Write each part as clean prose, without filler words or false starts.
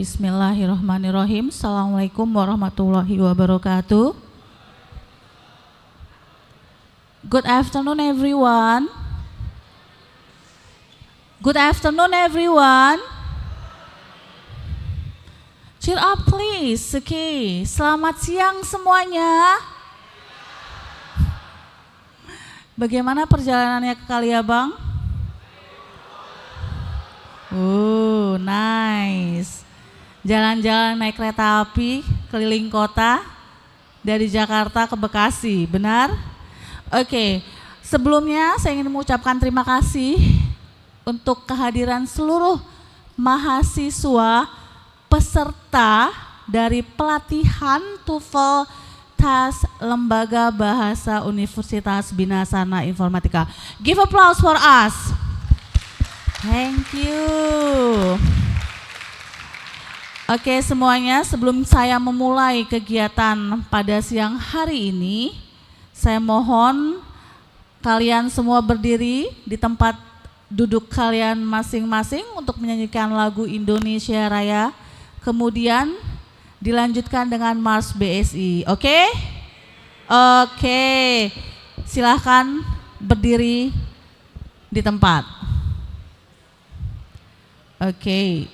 Bismillahirrahmanirrahim. Assalamualaikum warahmatullahi wabarakatuh. Good afternoon everyone. Good afternoon everyone. Cheer up please. Oke, selamat siang semuanya. Bagaimana perjalanannya ke Kaliabang? Nice. Jalan-jalan naik kereta api keliling kota dari Jakarta ke Bekasi, benar? Oke, sebelumnya saya ingin mengucapkan terima kasih untuk kehadiran seluruh mahasiswa peserta dari pelatihan TOEFL TAS Lembaga Bahasa Universitas Binasana Informatika. Give applause for us. Thank you. Oke semuanya, sebelum saya memulai kegiatan pada siang hari ini, saya mohon kalian semua berdiri di tempat duduk kalian masing-masing untuk menyanyikan lagu Indonesia Raya, kemudian dilanjutkan dengan Mars BSI, oke? Oke, silahkan berdiri di tempat. Oke.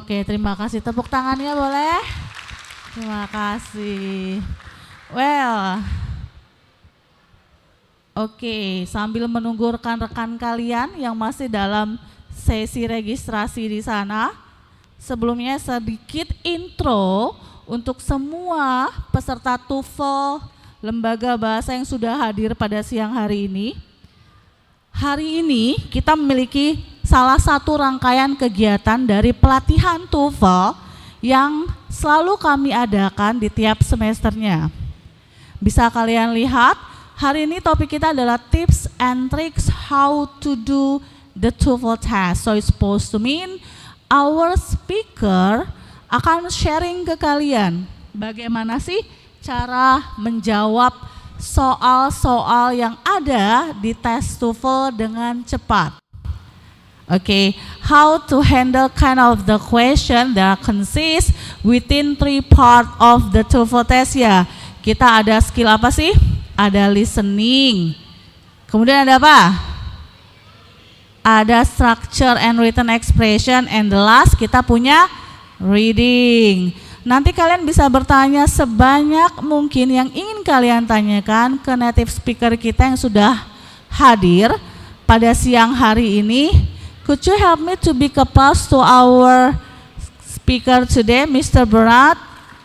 Oke, terima kasih. Tepuk tangannya boleh? Terima kasih. Well, oke, sambil menunggu rekan-rekan kalian yang masih dalam sesi registrasi di sana. Sebelumnya sedikit intro untuk semua peserta TOEFL lembaga bahasa yang sudah hadir pada siang hari ini. Hari ini kita memiliki salah satu rangkaian kegiatan dari pelatihan TOEFL yang selalu kami adakan di tiap semesternya. Bisa kalian lihat, hari ini topik kita adalah tips and tricks how to do the TOEFL test. So it's supposed to mean our speaker akan sharing ke kalian bagaimana sih cara menjawab soal-soal yang ada di tes TOEFL dengan cepat. Okay, how to handle kind of the question that consists within 3 part of the TOEFL test ya. Kita ada skill apa sih? Ada listening. Kemudian ada apa? Ada structure and written expression, and the last kita punya reading. Nanti kalian bisa bertanya sebanyak mungkin yang ingin kalian tanyakan ke native speaker kita yang sudah hadir pada siang hari ini. Could you help me to big applause to our speaker today, Mr. Bernard?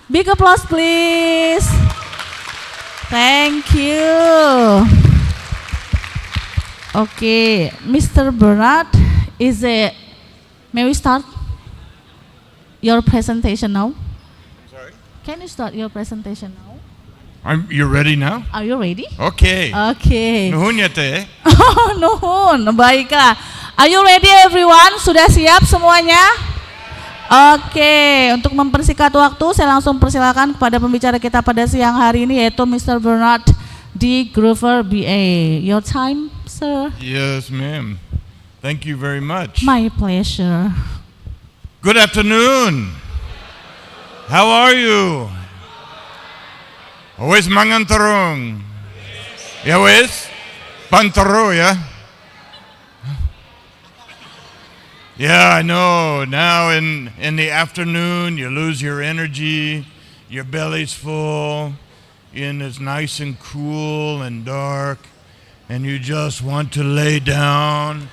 Big applause please. Thank you. Okay, Mr. Bernard, may we start your presentation now? Sorry? Can you start your presentation now? You're ready now? Are you ready? Okay. Okay. Nuhun ya teh. Oh, nuhun. Baiklah. Are you ready everyone? Sudah siap semuanya? Oke, untuk mempersingkat waktu, saya langsung persilakan kepada pembicara kita pada siang hari ini, yaitu Mr. Bernard D. Grover, BA. Your time, sir? Yes, ma'am. Thank you very much. My pleasure. Good afternoon. How are you? Wes mangantarong. Ya wes? Pantaro ya? Yeah, I know. Now in the afternoon, you lose your energy, your belly's full, and it's nice and cool and dark, and you just want to lay down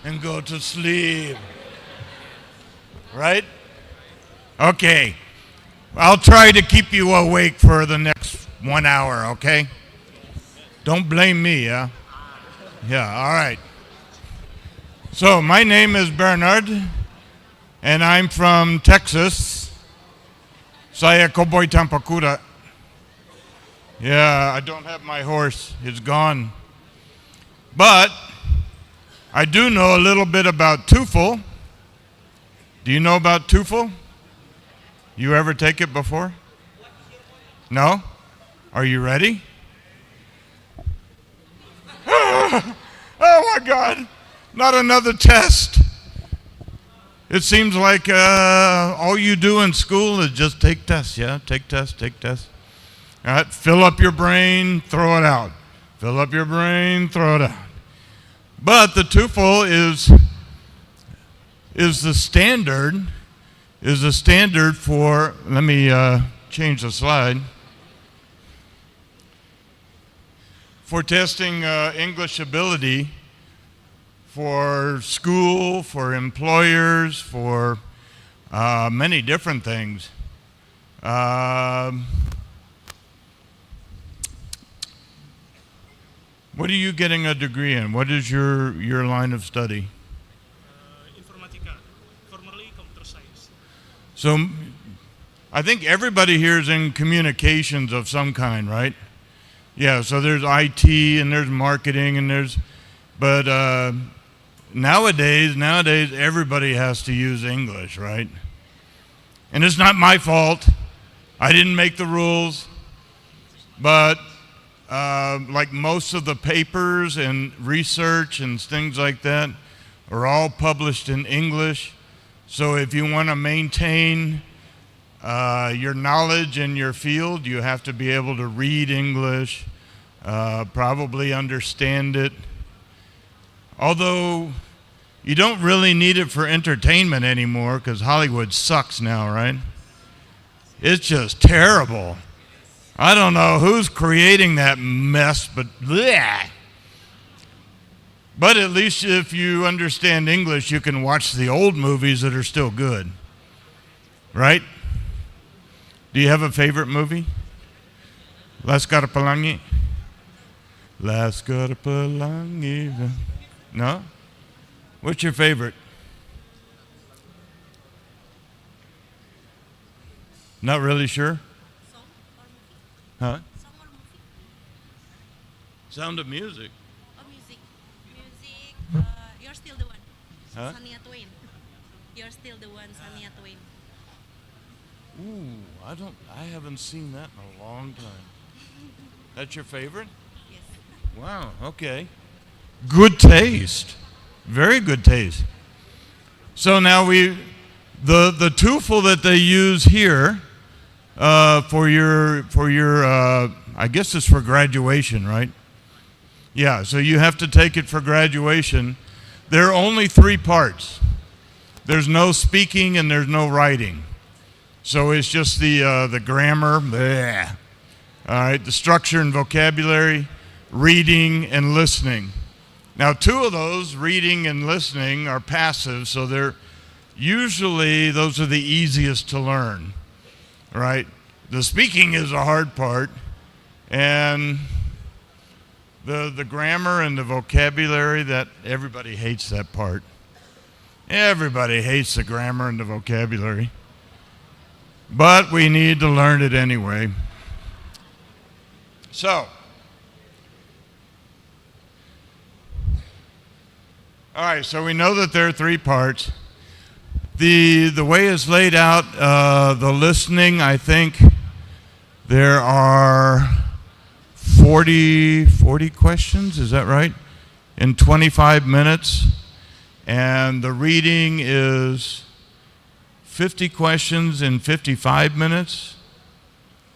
and go to sleep. Right? Okay. I'll try to keep you awake for the next 1 hour, okay? Don't blame me, yeah? Yeah, all right. So, my name is Bernard, and I'm from Texas. Saya Koboy Tampakura. Yeah, I don't have my horse. It's gone. But I do know a little bit about TOEFL. Do you know about TOEFL? You ever take it before? No? Are you ready? Oh my God! Not another test. It seems like all you do in school is just take tests, yeah? Take tests, take tests. All right, fill up your brain, throw it out. Fill up your brain, throw it out. But the TOEFL is the standard for, let me change the slide, for testing English ability for school, for employers, for many different things. What are you getting a degree in? What is your line of study? Informatica, formerly computer science. So I think everybody here is in communications of some kind, right? Yeah, so there's IT and there's marketing and but nowadays everybody has to use English, right? And it's not my fault. I didn't make the rules, but like most of the papers and research and things like that are all published in English. So if you want to maintain your knowledge in your field, you have to be able to read English, probably understand it. Although you don't really need it for entertainment anymore because Hollywood sucks now, right? It's just terrible. I don't know who's creating that mess, but bleh. But at least if you understand English, you can watch the old movies that are still good. Right? Do you have a favorite movie? Laskar Pelangi? Laskar Pelangi. No? What's your favorite? Not really sure? Song or movie? Huh? Song or movie? Sound of Music. Oh, music. Music, You're Still the One. Huh? Shania Twain. You're Still the One, Shania Twain. Ooh, I haven't seen that in a long time. That's your favorite? Yes. Wow, okay. Good taste. Very good taste. So now the TOEFL that they use here for your I guess it's for graduation, right? Yeah, so you have to take it for graduation. There are only 3 parts. There's no speaking and there's no writing. So it's just the grammar, bleh. All right, the structure and vocabulary, reading and listening. Now 2 of those, reading and listening, are passive, so they're usually those are the easiest to learn, right? The speaking is a hard part, and the grammar and the vocabulary, that everybody hates that part. Everybody hates the grammar and the vocabulary, but we need to learn it anyway. So, all right, so we know that there are 3 parts. The way it's laid out, the listening, I think there are 40 questions, is that right? In 25 minutes. And the reading is 50 questions in 55 minutes.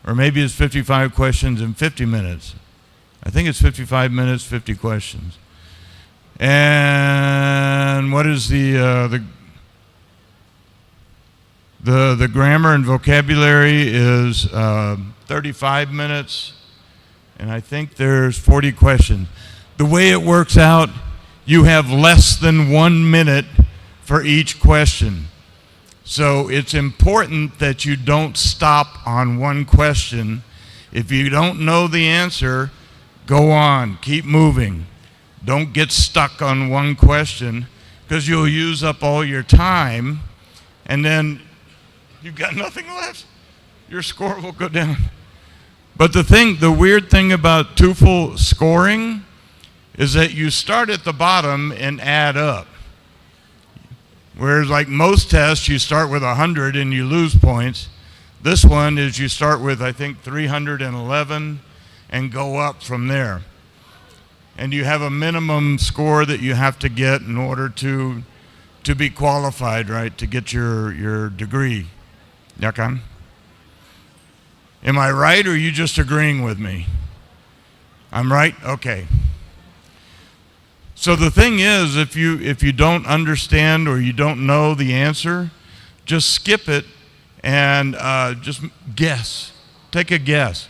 Or maybe it's 55 questions in 50 minutes. I think it's 55 minutes, 50 questions. And what is the grammar and vocabulary is 35 minutes, and I think there's 40 questions. The way it works out, you have less than 1 minute for each question. So it's important that you don't stop on one question. If you don't know the answer, go on, keep moving. Don't get stuck on one question, because you'll use up all your time, and then you've got nothing left. Your score will go down. But the weird thing about TOEFL scoring is that you start at the bottom and add up. Whereas like most tests, you start with 100 and you lose points. This one is you start with, I think, 311 and go up from there. And you have a minimum score that you have to get in order to be qualified, right, to get your degree. Yakan? Am I right, or are you just agreeing with me? I'm right? Okay. So the thing is, if you don't understand or you don't know the answer, just skip it and just guess. Take a guess.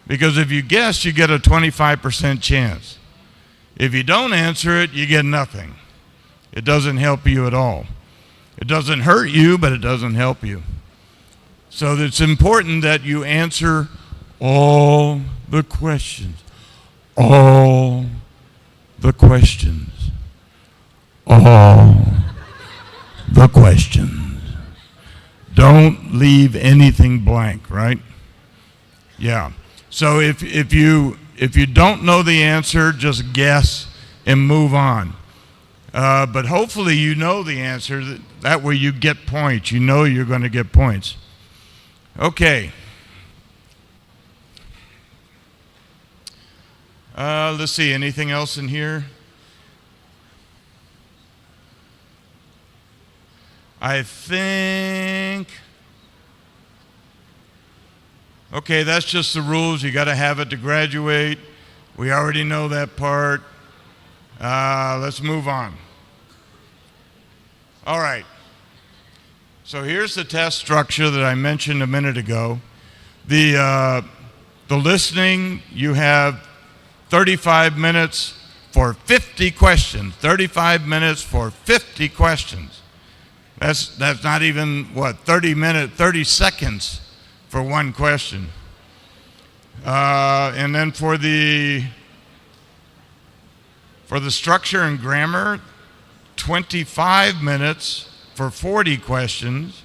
Because if you guess, you get a 25% chance. If you don't answer it, you get nothing. It doesn't help you at all. It doesn't hurt you, but it doesn't help you. So it's important that you answer all the questions. All the questions. All the questions. Don't leave anything blank, right? Yeah. So if you don't know the answer, just guess and move on. But hopefully you know the answer. That way you get points. You know you're going to get points. Okay. Let's see. Anything else in here? I think. Okay, that's just the rules. You got to have it to graduate. We already know that part. Let's move on. All right. So here's the test structure that I mentioned a minute ago. The listening, you have 35 minutes for 50 questions. 35 minutes for 50 questions. That's not even, 30 seconds for one question. And then for the structure and grammar, 25 minutes for 40 questions.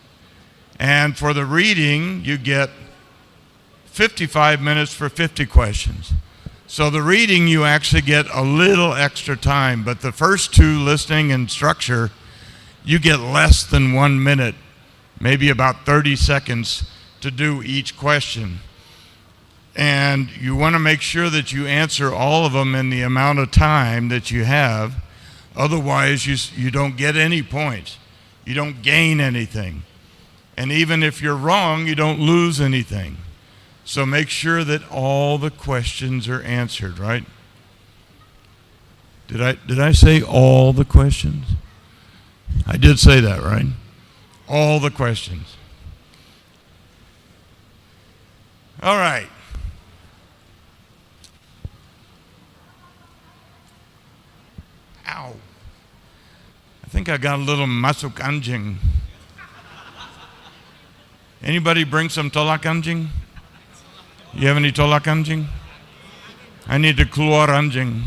And for the reading, you get 55 minutes for 50 questions. So the reading, you actually get a little extra time, but the first two, listening and structure, you get less than 1 minute, maybe about 30 seconds to do each question. And you want to make sure that you answer all of them in the amount of time that you have. Otherwise, you don't get any points. You don't gain anything. And even if you're wrong, you don't lose anything. So make sure that all the questions are answered, right? Did I say all the questions? I did say that, right? All the questions. All right. Ow. I think I got a little masuk anjing. Anybody bring some tolak anjing? You have any tolak anjing? I need to keluar anjing.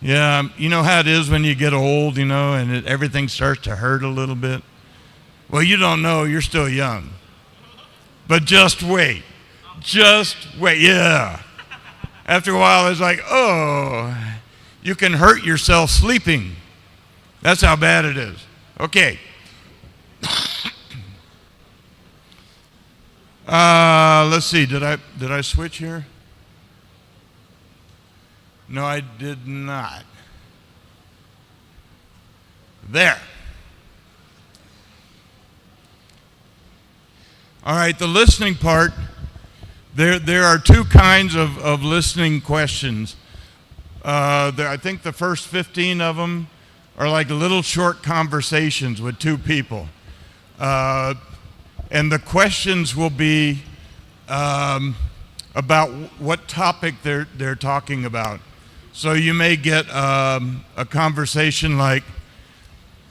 Yeah, you know how it is when you get old, and everything starts to hurt a little bit? Well, you don't know, you're still young. But just wait. Just wait, yeah. After a while, it's like, oh, you can hurt yourself sleeping. That's how bad it is. Okay. Let's see, did I switch here? No, I did not. There. All right, the listening part, there are two kinds of listening questions. I think the first 15 of them are like little short conversations with two people. And the questions will be about what topic they're talking about. So you may get a conversation like,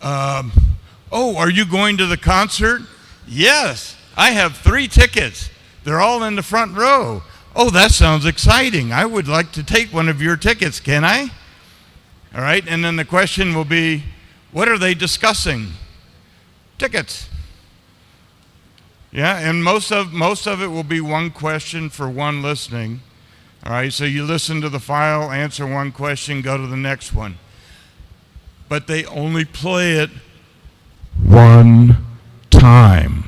oh, are you going to the concert? Yes, I have 3 tickets. They're all in the front row. Oh, that sounds exciting. I would like to take one of your tickets, can I? All right, and then the question will be, what are they discussing? Tickets. Yeah, and most of it will be one question for one listening. All right, so you listen to the file, answer one question, go to the next one. But they only play it one time.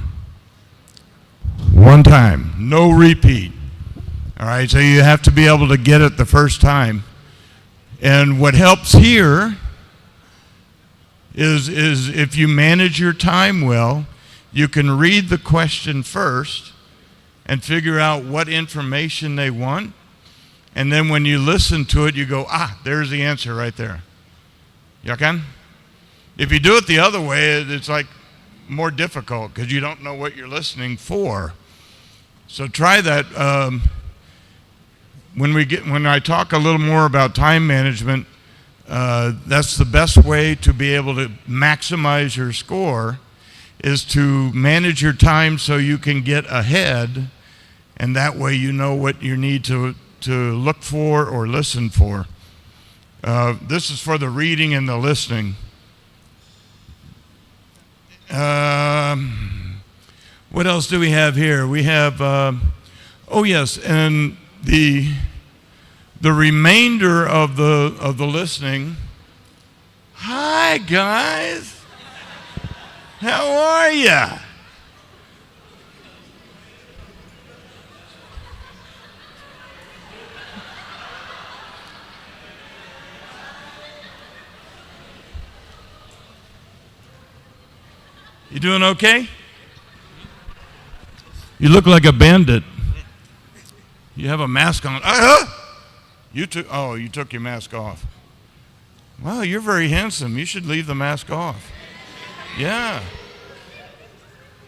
One time, no repeat. All right, so you have to be able to get it the first time. And what helps here is if you manage your time well, you can read the question first and figure out what information they want. And then when you listen to it, you go, there's the answer right there. You can? If you do it the other way, it's like more difficult because you don't know what you're listening for. So try that. When I talk a little more about time management, that's the best way to be able to maximize your score, is to manage your time so you can get ahead, and that way you know what you need to look for or listen for. This is for the reading and the listening. What else do we have here? We have, oh yes, and the remainder of the listening. Hi guys. How are ya? You doing okay? You look like a bandit. You have a mask on. You took your mask off. Wow, you're very handsome. You should leave the mask off. Yeah.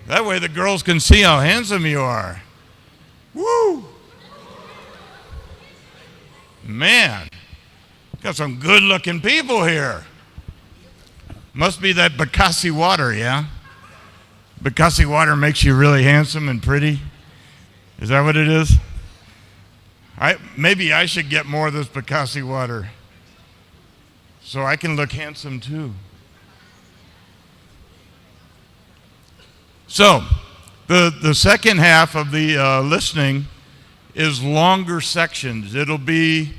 That way the girls can see how handsome you are. Woo! Man. Got some good-looking people here. Must be that Bekasi water, yeah? Bekasi water makes you really handsome and pretty. Is that what it is? Maybe I should get more of this Bekasi water so I can look handsome too. So, the second half of the listening is longer sections. It'll be,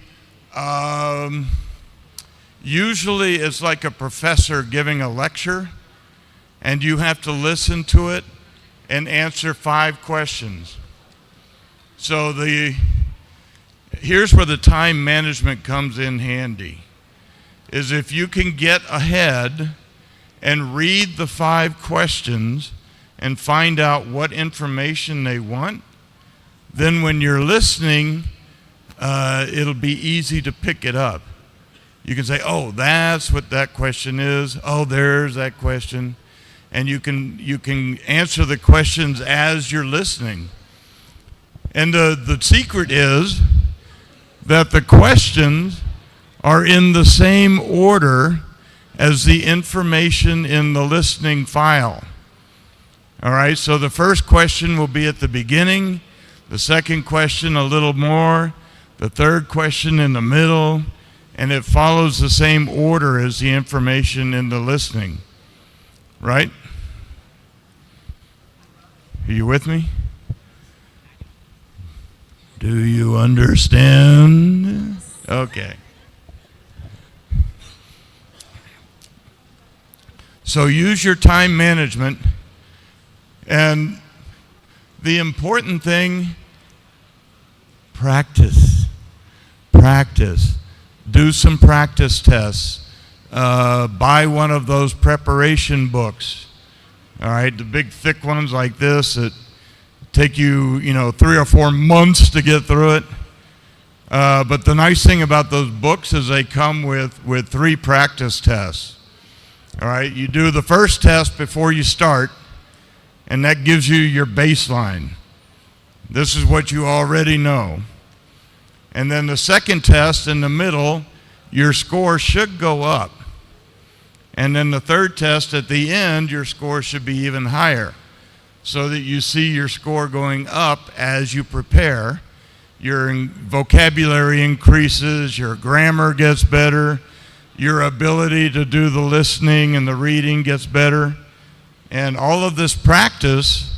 usually it's like a professor giving a lecture, and you have to listen to it and answer 5 questions. So here's where the time management comes in handy, is if you can get ahead and read the 5 questions and find out what information they want, then when you're listening, it'll be easy to pick it up. You can say, oh, that's what that question is. Oh, there's that question. And you can answer the questions as you're listening. And the secret is that the questions are in the same order as the information in the listening file. All right, so the first question will be at the beginning, the second question a little more, the third question in the middle, and it follows the same order as the information in the listening, right? Are you with me? Do you understand? Okay. So use your time management, and the important thing, practice. Practice. Do some practice tests. Buy one of those preparation books. All right, the big thick ones like this that take you, 3 or 4 months to get through it. But the nice thing about those books is they come with 3 practice tests. All right, you do the first test before you start, and that gives you your baseline. This is what you already know. And then the second test in the middle, your score should go up. And then the third test at the end, your score should be even higher, so that you see your score going up as you prepare. Your vocabulary increases, your grammar gets better, your ability to do the listening and the reading gets better. And all of this practice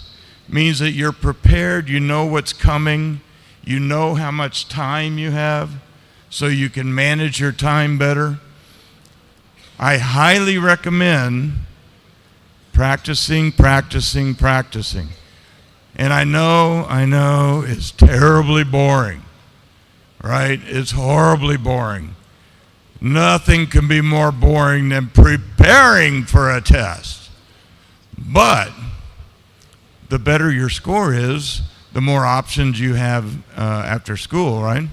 means that you're prepared, you know what's coming, you know how much time you have, so you can manage your time better. I highly recommend practicing. And I know it's terribly boring, right? It's horribly boring. Nothing can be more boring than preparing for a test. But the better your score is, the more options you have after school, right?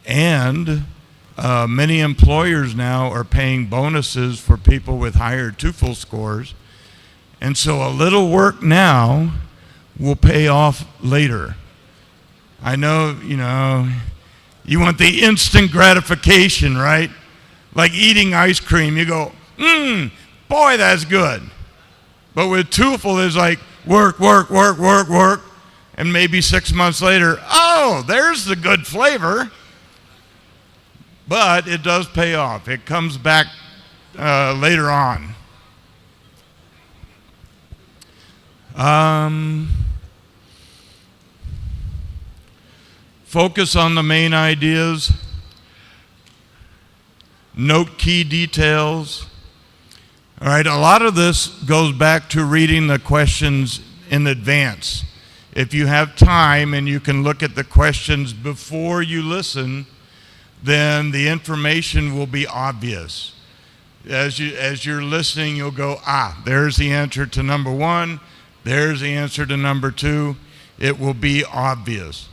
And many employers now are paying bonuses for people with higher TOEFL scores. And so a little work now will pay off later. I know, you want the instant gratification, right? Like eating ice cream, you go, boy, that's good. But with TOEFL, it's like work, and maybe 6 months later, oh, there's the good flavor. But it does pay off. It comes back later on. Focus on the main ideas. Note key details. All right, a lot of this goes back to reading the questions in advance. If you have time and you can look at the questions before you listen, then the information will be obvious. As you're listening, you'll go, there's the answer to number 1, there's the answer to number 2. It will be obvious.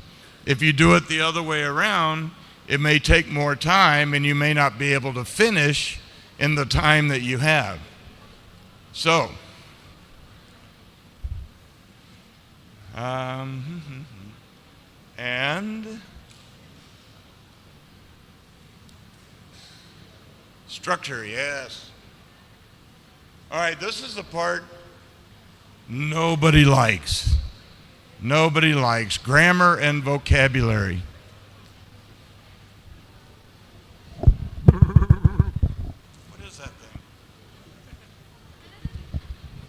If you do it the other way around, it may take more time and you may not be able to finish in the time that you have. So, and Structure, yes. All right, this is the part nobody likes. Nobody likes grammar and vocabulary. What is that thing?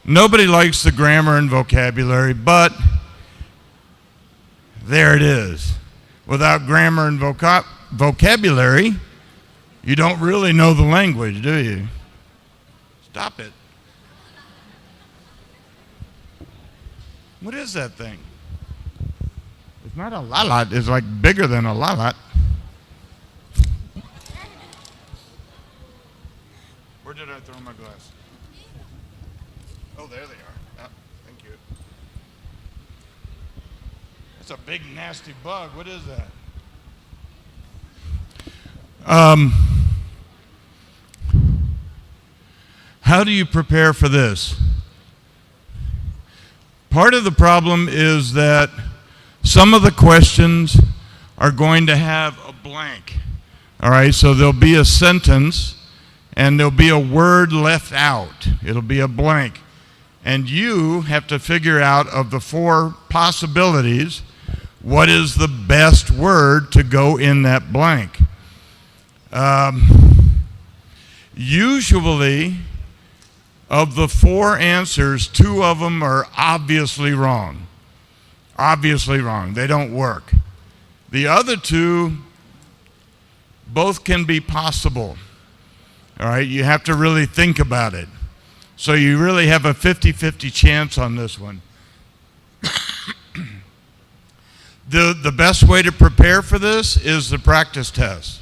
Nobody likes the grammar and vocabulary, but there it is. Without grammar and vocabulary, you don't really know the language, do you? Stop it. What is that thing? It's not a lalat, it's like bigger than a lalat. Where did I throw my glasses? Oh, there they are. Ah, thank you. That's a big, nasty bug. What is that? How do you prepare for this? Part of the problem is that some of the questions are going to have a blank. All right, so there'll be a sentence and there'll be a word left out. It'll be a blank. And you have to figure out, of the 4 possibilities, what is the best word to go in that blank. Usually, of the 4 answers, 2 of them are obviously wrong. Obviously wrong. They don't work. The other 2, both can be possible. All right, you have to really think about it. So you really have a 50-50 chance on this one. The best way to prepare for this is the practice test.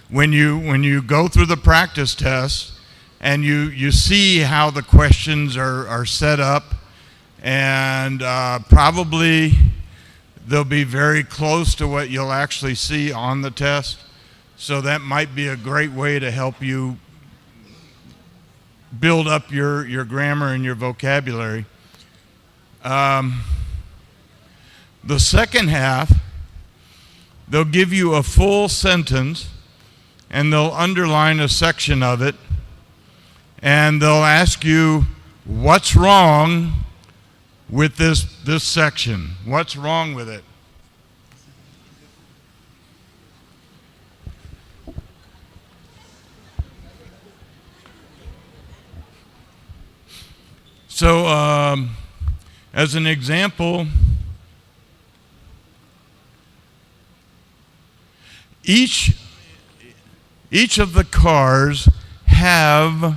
When you go through the practice test and you see how the questions are set up, and probably they'll be very close to what you'll actually see on the test. So that might be a great way to help you build up your grammar and your vocabulary. The second half, they'll give you a full sentence and they'll underline a section of it, and they'll ask you, what's wrong with this section? What's wrong with it? So, as an example, each of the cars have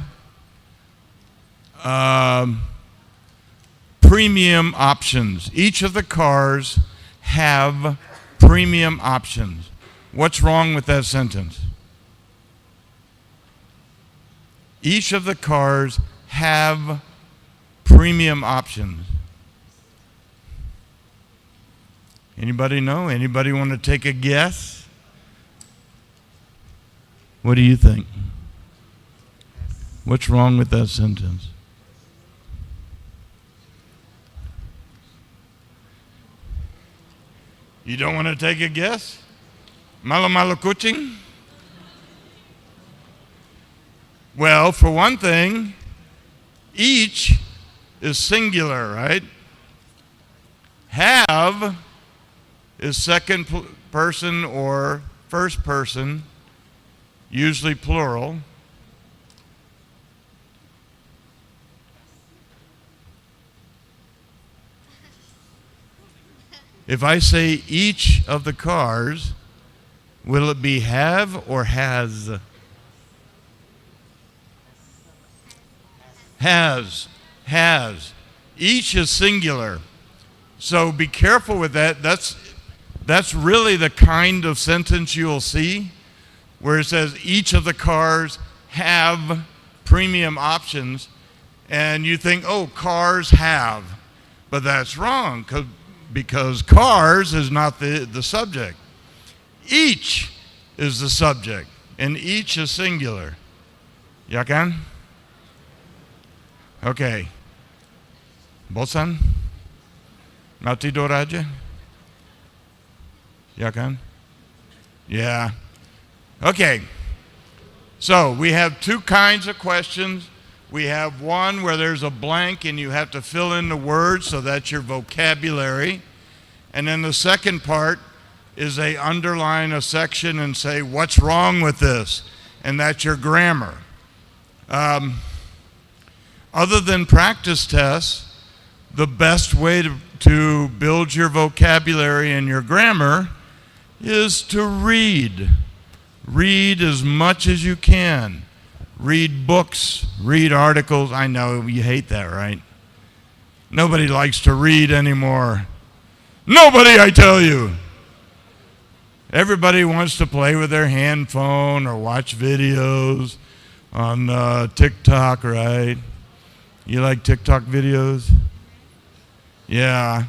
premium options. Each of the cars have premium options. What's wrong with that sentence? Each of the cars have premium options. Anybody know? Anybody want to take a guess? What do you think? What's wrong with that sentence? You don't want to take a guess? Malo malo kuching? Well, for one thing, each is singular, right? Have is second person or first person, usually plural. If I say each of the cars, will it be have or has? Has. Each is singular. So be careful with that. That's really the kind of sentence you'll see where it says each of the cars have premium options, and you think, oh, cars have. But that's wrong, because cars is not the subject. Each is the subject, and each is singular. Yakan? Okay. Bosan? Matidur aja? Ya kan? Yeah. Okay. So we have two kinds of questions. We have one where there's a blank and you have to fill in the words, so that's your vocabulary. And then the second part is they underline a section and say, what's wrong with this? And that's your grammar. Other than practice tests, the best way to build your vocabulary and your grammar is to read. Read as much as you can. Read books, read articles. I know you hate that, right? Nobody likes to read anymore. Nobody, I tell you. Everybody wants to play with their handphone or watch videos on TikTok, right? You like TikTok videos? Yeah.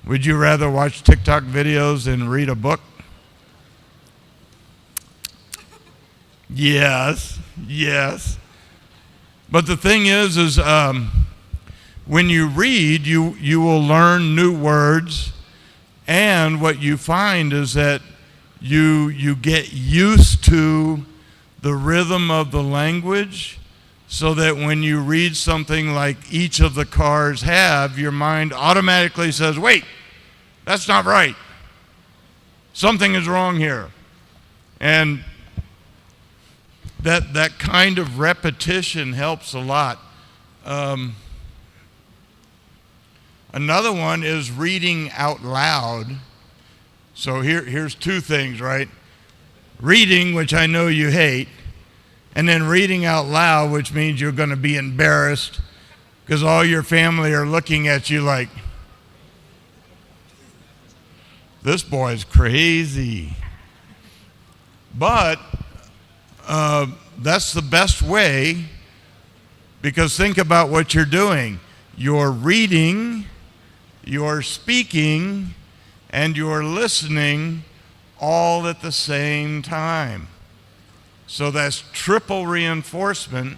Would you rather watch TikTok videos than read a book? Yes, yes. But the thing is when you read, you will learn new words, and what you find is that you get used to the rhythm of the language, so that when you read something like each of the cars have, your mind automatically says, wait, that's not right. Something is wrong here. And that kind of repetition helps a lot. Another one is reading out loud. So here's two things, right? Reading, which I know you hate, and then reading out loud, which means you're going to be embarrassed because all your family are looking at you like, this boy's crazy. But that's the best way, because think about what you're doing. You're reading, you're speaking, and you're listening all at the same time. So that's triple reinforcement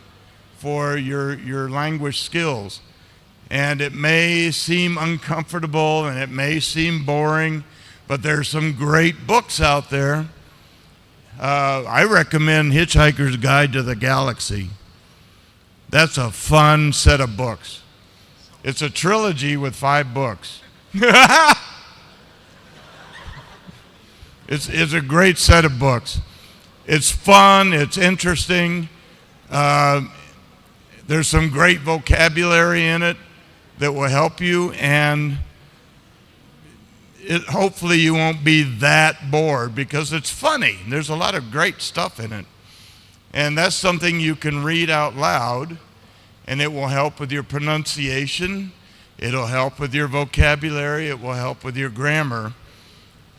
for your language skills. And it may seem uncomfortable and it may seem boring, but there's some great books out there. I recommend Hitchhiker's Guide to the Galaxy. That's a fun set of books. It's a trilogy with 5 books. It's a great set of books. It's fun, it's interesting. There's some great vocabulary in it that will help you, and hopefully you won't be that bored because it's funny. There's a lot of great stuff in it. And that's something you can read out loud, and it will help with your pronunciation. It'll help with your vocabulary. It will help with your grammar.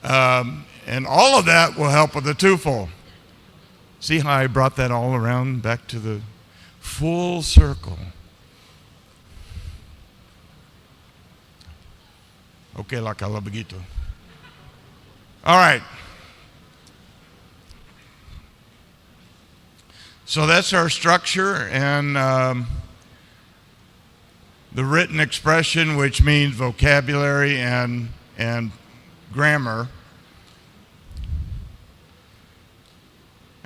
And all of that will help with the TOEFL. See how I brought that all around back to the full circle. Okay, la calabagito. All right. So that's our structure, and the written expression, which means vocabulary and grammar.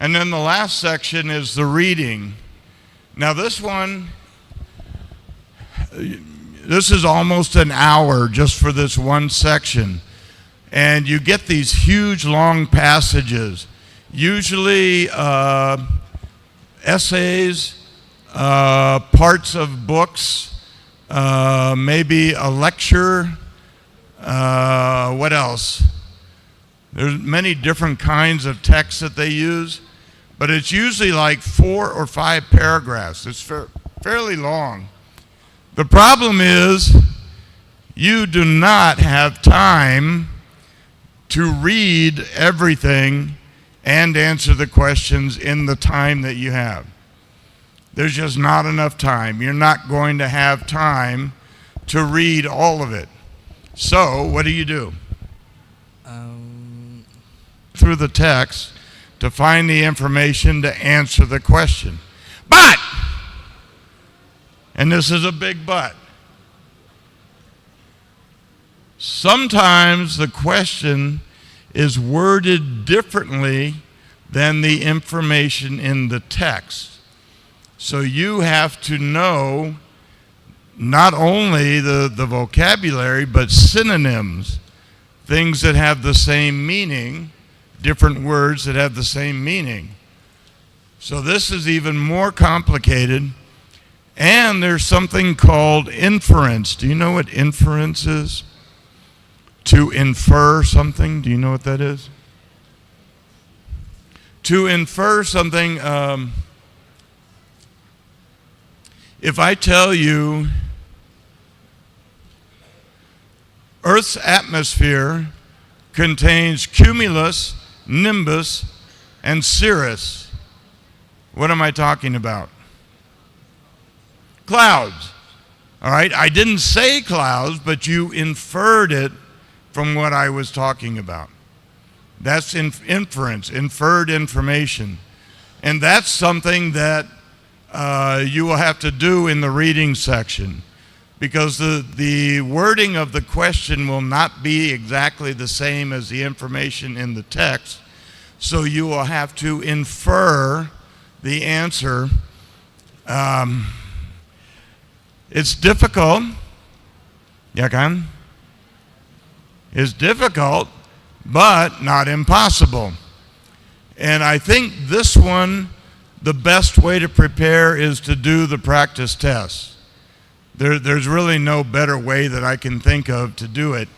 And then the last section is the reading. Now this one, this is almost an hour just for this one section. And you get these huge long passages, usually essays, parts of books, maybe a lecture, what else? There's many different kinds of texts that they use, but it's usually like 4 or 5 paragraphs. It's fairly long. The problem is you do not have time to read everything and answer the questions in the time that you have. There's just not enough time. You're not going to have time to read all of it. So what do? Through the text to find the information to answer the question. But, and this is a big but, sometimes the question is worded differently than the information in the text. So you have to know not only the vocabulary, but synonyms, things that have the same meaning, different words that have the same meaning. So this is even more complicated. And there's something called inference. Do you know what inference is? To infer something. Do you know what that is? To infer something, if I tell you Earth's atmosphere contains cumulus, nimbus, and cirrus, what am I talking about? Clouds. All right, I didn't say clouds, but you inferred it from what I was talking about. That's inference, inferred information. And that's something that you will have to do in the reading section, because the wording of the question will not be exactly the same as the information in the text. So you will have to infer the answer. It's difficult. Ya kan? It's difficult, but not impossible. And I think this one, the best way to prepare is to do the practice test. There's really no better way that I can think of to do it.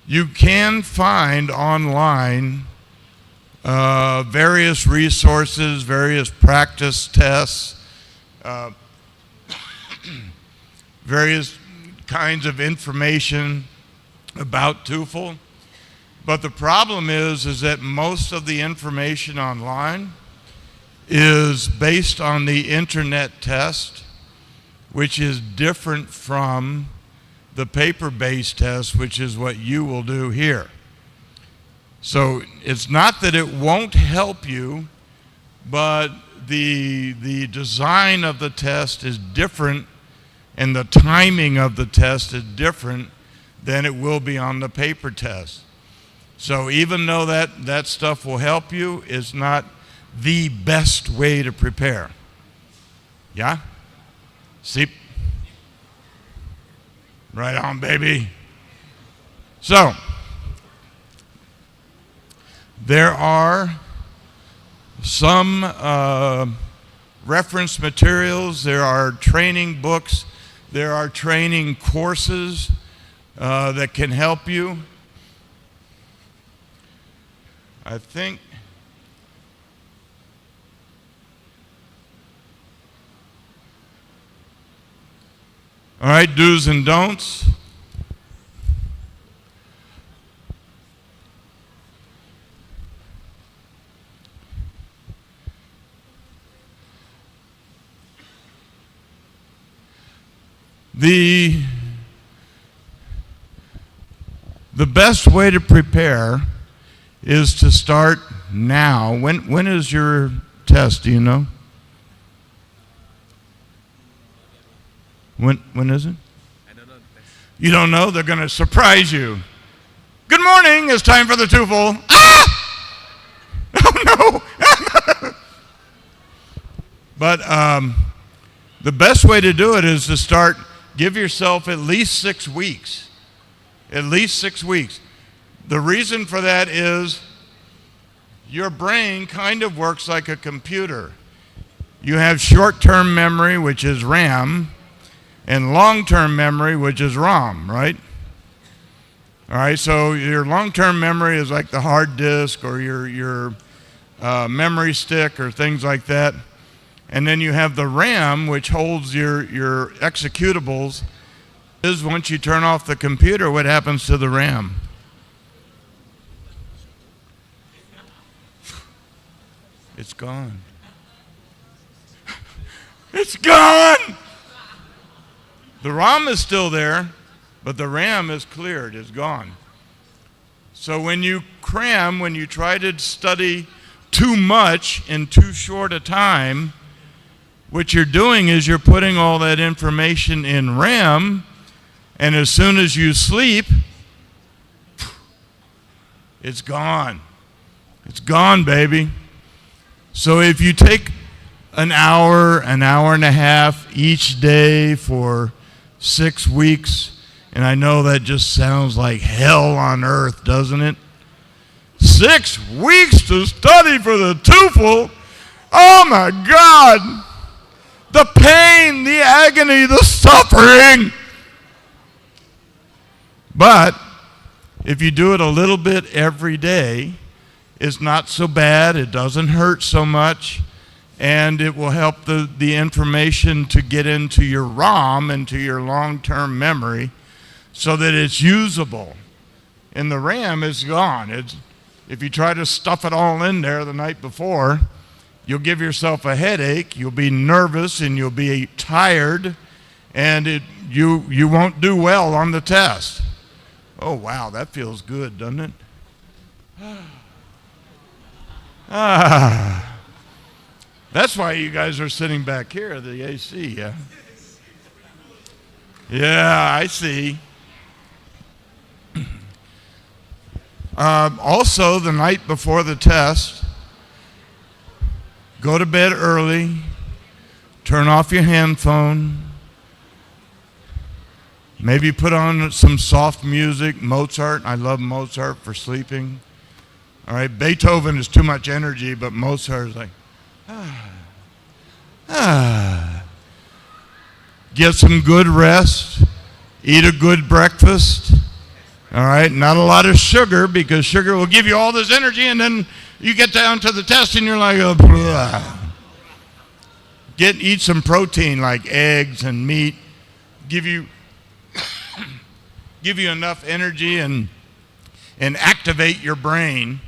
You can find online various resources, various practice tests, various kinds of information about TOEFL. But the problem is that most of the information online is based on the internet test, which is different from the paper-based test, which is what you will do here. So it's not that it won't help you, but the design of the test is different, and the timing of the test is different than it will be on the paper test. So even though that stuff will help you, it's not the best way to prepare. Yeah? See? Right on, baby. So, there are some reference materials, there are training books, there are training courses that can help you. I think all right, do's and don'ts. The best way to prepare is to start now. When is your test, do you know? When is it? I don't know. You don't know? They're going to surprise you. Good morning, it's time for the TOEFL. Ah! Oh no! But the best way to do it is to start, give yourself at least 6 weeks. At least 6 weeks. The reason for that is your brain kind of works like a computer. You have short-term memory, which is RAM, and long-term memory, which is ROM, right? All right, so your long-term memory is like the hard disk or your memory stick or things like that. And then you have the RAM, which holds your executables. Is once you turn off the computer, what happens to the RAM? It's gone. It's gone! The ROM is still there, but the RAM is cleared, is gone. So when you cram, when you try to study too much in too short a time, what you're doing is you're putting all that information in RAM, and as soon as you sleep, It's gone. It's gone, baby. So if you take an hour and a half each day for 6 weeks, and I know that just sounds like hell on earth, doesn't it? 6 weeks to study for the TOEFL? Oh my God! The pain, the agony, the suffering. But if you do it a little bit every day, it's not so bad. It doesn't hurt so much. And it will help the information to get into your ROM, into your long-term memory, so that it's usable. And the RAM is gone. If you try to stuff it all in there the night before, you'll give yourself a headache, you'll be nervous, and you'll be tired, and you won't do well on the test. Oh, wow, that feels good, doesn't it? That's why you guys are sitting back here, the AC, yeah? Yeah, I see. Also, the night before the test, go to bed early, turn off your handphone, maybe put on some soft music, Mozart. I love Mozart for sleeping. All right, Beethoven is too much energy, but Mozart is like, Get some good rest, eat a good breakfast. All right, not a lot of sugar, because sugar will give you all this energy, and then you get down to the test and you're like, eat some protein like eggs and meat, give you enough energy and activate your brain,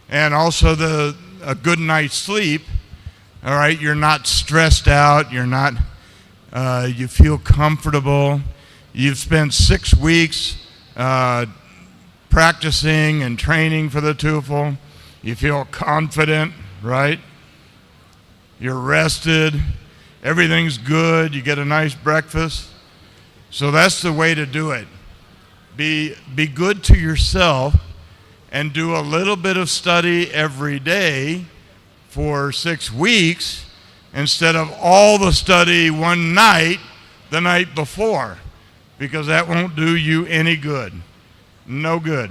and also a good night's sleep. All right, you're not stressed out, you feel comfortable. You've spent 6 weeks practicing and training for the TOEFL. You feel confident, right? You're rested. Everything's good. You get a nice breakfast. So that's the way to do it. Be good to yourself and do a little bit of study every day for 6 weeks instead of all the study one night the night before, because that won't do you any good. No good.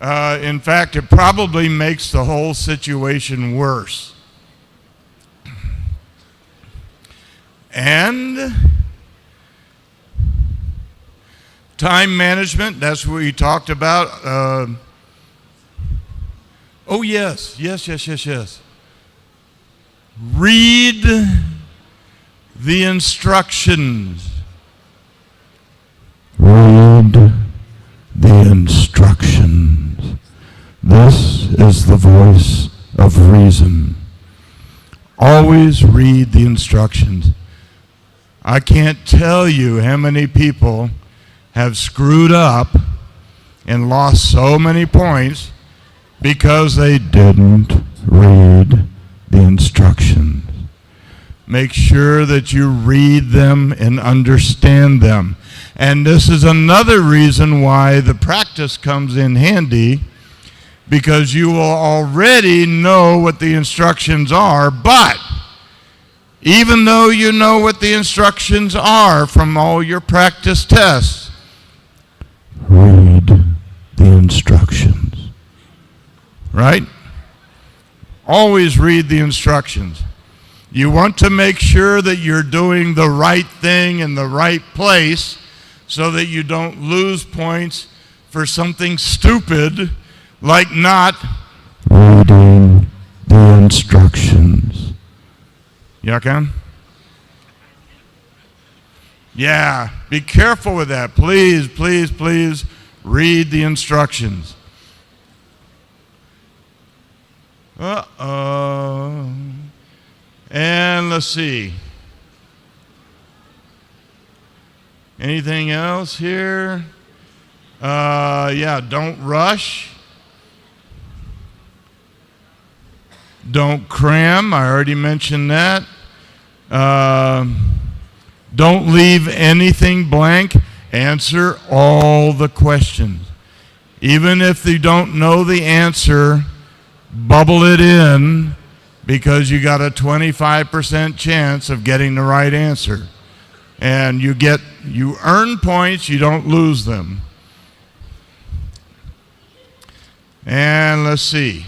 In fact, it probably makes the whole situation worse. And time management, that's what we talked about. Oh, yes. Read the instructions. Read the instructions. This is the voice of reason. Always read the instructions. I can't tell you how many people have screwed up and lost so many points because they didn't read the instructions. Make sure that you read them and understand them. And this is another reason why the practice comes in handy, because you will already know what the instructions are, but even though you know what the instructions are from all your practice tests, read the instructions, right? Always read the instructions. You want to make sure that you're doing the right thing in the right place so that you don't lose points for something stupid like not reading the instructions. Yeah, Ken? Yeah, be careful with that. Please, please, please read the instructions. And let's see. Anything else here? Yeah, don't rush. Don't cram. I already mentioned that. Don't leave anything blank. Answer all the questions. Even if you don't know the answer, bubble it in because you got a 25% chance of getting the right answer. And you earn points, you don't lose them. And let's see.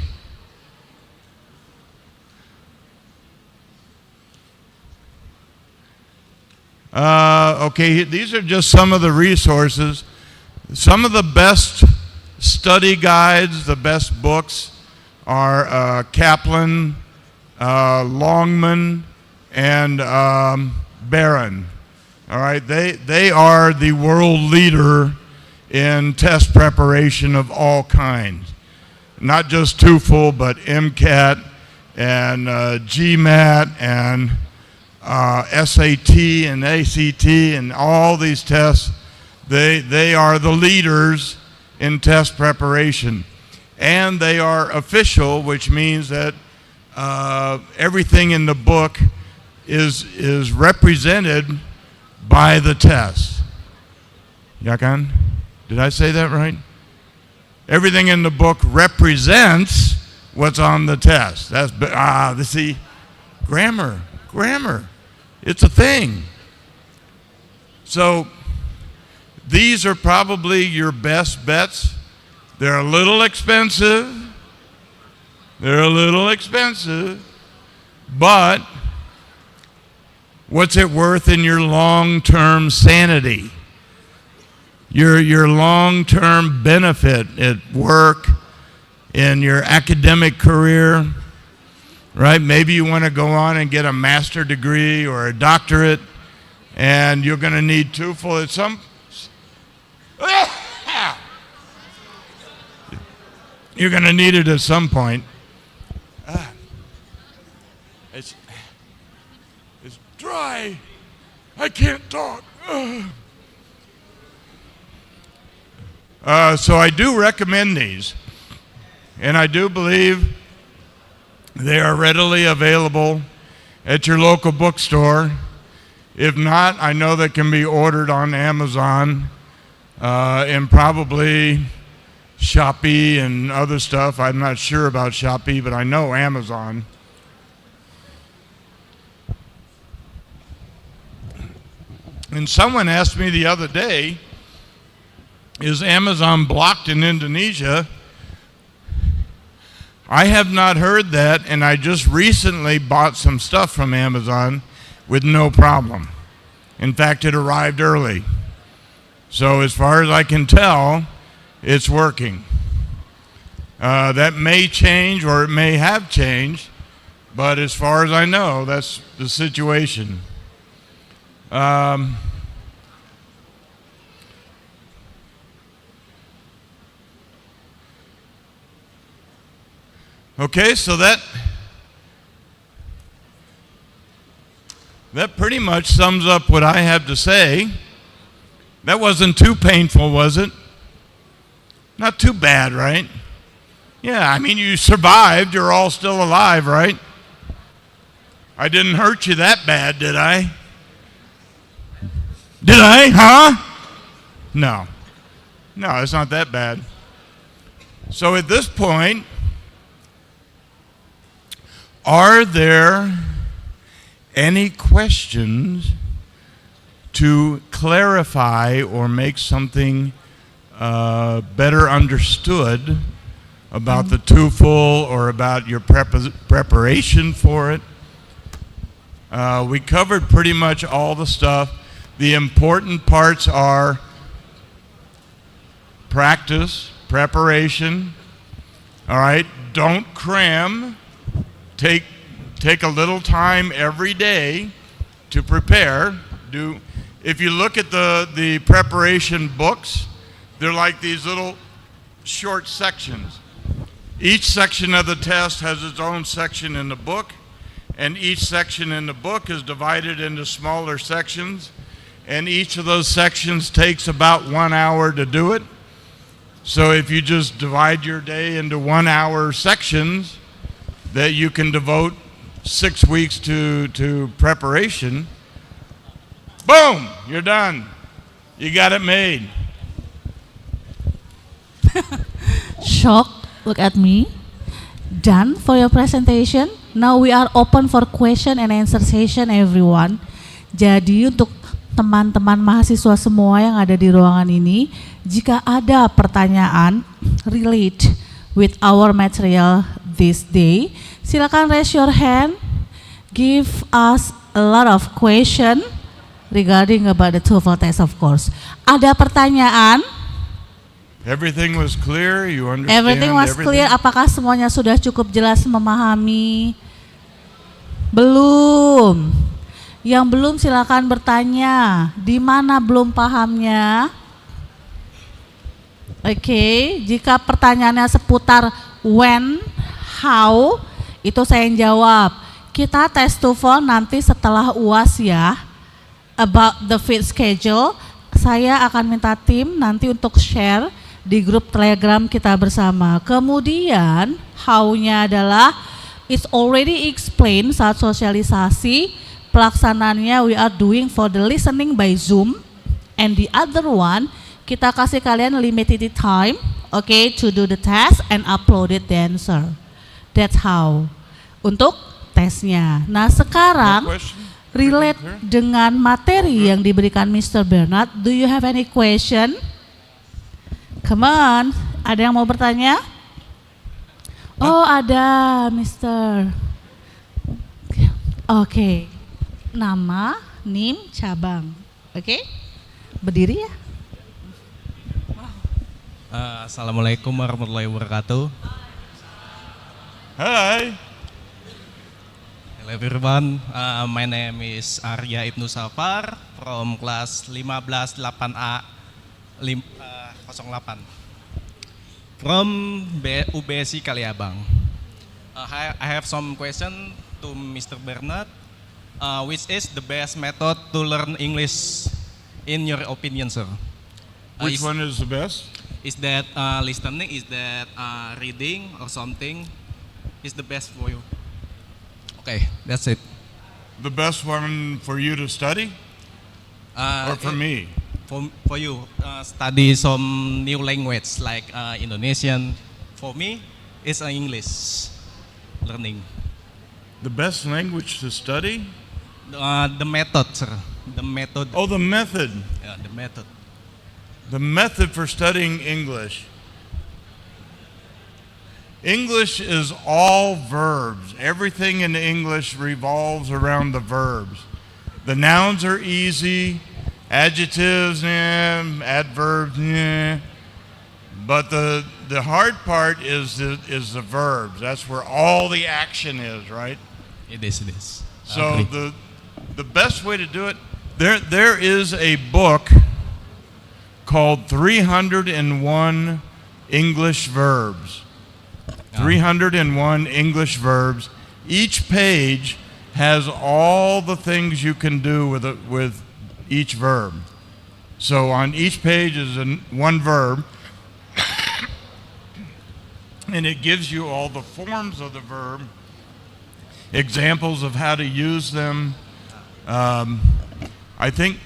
Okay, these are just some of the resources. Some of the best study guides, the best books are Kaplan, Longman, and Barron. All right, they are the world leader in test preparation of all kinds. Not just TOEFL, but MCAT and GMAT and SAT and ACT and all these tests. They are the leaders in test preparation. And they are official, which means that everything in the book is represented by the test. Yakan, did I say that right? Everything in the book represents what's on the test. See, grammar. It's a thing. So these are probably your best bets. They're a little expensive, but what's it worth in your long-term sanity? Your long-term benefit at work, in your academic career, right? Maybe you want to go on and get a master's degree or a doctorate, and you're going to need TOEFL at some. You're going to need it at some point. It's dry. I can't talk. So I do recommend these, and I do believe they are readily available at your local bookstore. If not, I know they can be ordered on Amazon and probably Shopee and other stuff. I'm not sure about Shopee, but I know Amazon. And someone asked me the other day, is Amazon blocked in Indonesia? I have not heard that, and I just recently bought some stuff from Amazon with no problem. In fact, it arrived early. So as far as I can tell, it's working. That may change, or it may have changed, but as far as I know, that's the situation. Okay, so that pretty much sums up what I have to say. That wasn't too painful, was it? Not too bad, right? Yeah, I mean, you survived. You're all still alive, right? I didn't hurt you that bad, did I? Did I? Huh? No. No, it's not that bad. So at this point, are there any questions to clarify or make something better understood about the TOEFL or about your preparation for it? We covered pretty much all the stuff. The important parts are practice, preparation. All right, don't cram. Take a little time every day to prepare. If you look at the preparation books, they're like these little short sections. Each section of the test has its own section in the book, and each section in the book is divided into smaller sections, and each of those sections takes about 1 hour to do it. So if you just divide your day into 1 hour sections that you can devote 6 weeks to preparation, boom, you're done. You got it made. shocked? Look at me. Done for your presentation? Now we are open for question and answer session, everyone. Jadi untuk teman-teman mahasiswa semua yang ada di ruangan ini, jika ada pertanyaan relate with our material this day, silakan raise your hand. Give us a lot of question regarding about the TOEFL test, of course. Ada pertanyaan? Everything was clear. You understand Everything was clear. Apakah semuanya sudah cukup jelas memahami? Belum. Yang belum silakan bertanya. Di mana belum pahamnya? Oke, jika pertanyaannya seputar when, how, itu saya yang jawab. Kita tes TOEFL nanti setelah UAS ya. About the fit schedule, saya akan minta tim nanti untuk share di grup Telegram kita bersama. Kemudian how-nya adalah it's already explained saat sosialisasi. Pelaksanaannya we are doing for the listening by Zoom, and the other one kita kasih kalian limited time, okay, to do the test and upload it the answer. That's how untuk tesnya. Nah sekarang relate dengan materi yang diberikan Mr. Bernard. Do you have any question? Come on, ada yang mau bertanya? Oh ada, Mr. Oke. Nama, NIM, cabang. Oke, berdiri ya. Assalamualaikum warahmatullahi wabarakatuh. Hi. Hello everyone, my name is Arya Ibnu Safar from class 158A 08 from UBSI Kaliabang. I have some question to Mr. Bernard. Which is the best method to learn English in your opinion, sir? Which one is the best? Is that listening? Is that reading or something? Is the best for you? Okay, that's it. The best one for you to study? Or for me? For you, study some new language like Indonesian. For me, it's English learning. The best language to study? The method, sir. The method. Oh, the method. Yeah, the method. The method for studying English. English is all verbs. Everything in English revolves around the verbs. The nouns are easy, adjectives, adverbs, but the hard part is the verbs. That's where all the action is, right? It is. So the best way to do it, there is a book called 301 English Verbs. 301 English verbs. Each page has all the things you can do with each verb. So on each page is one verb, and it gives you all the forms of the verb, examples of how to use them. I think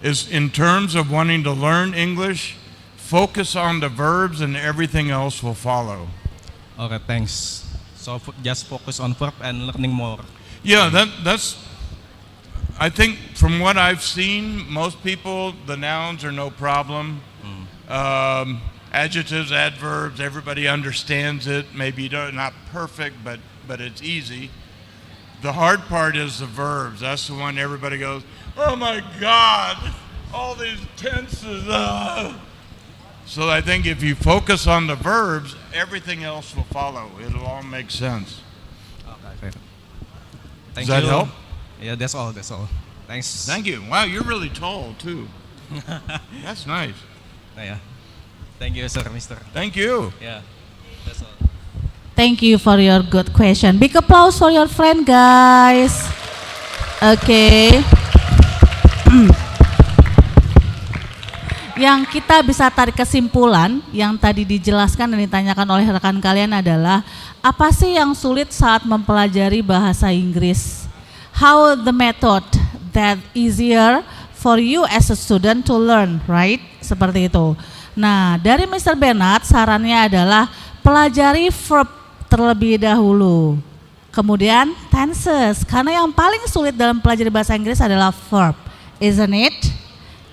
is in terms of wanting to learn English, focus on the verbs and everything else will follow. Okay, thanks. So just focus on verb and learning more. Yeah, that's, I think from what I've seen, most people, the nouns are no problem. Adjectives, adverbs, everybody understands it. Maybe not perfect, but it's easy. The hard part is the verbs. That's the one everybody goes, oh my God, all these tenses. So I think if you focus on the verbs, everything else will follow. It'll all make sense. Okay. Thank Does that you. help? Yeah, that's all. Thanks. Thank you. Wow, you're really tall too. That's nice. Yeah. Thank you, sir, Mister. Thank you. Yeah, that's all. Thank you for your good question. Big applause for your friend, guys. Okay. Yang kita bisa tarik kesimpulan yang tadi dijelaskan dan ditanyakan oleh rekan kalian adalah apa sih yang sulit saat mempelajari bahasa Inggris? How the method that easier for you as a student to learn, right? Seperti itu. Nah, dari Mr. Bernard sarannya adalah pelajari verb terlebih dahulu. Kemudian tenses, karena yang paling sulit dalam pelajari bahasa Inggris adalah verb, isn't it?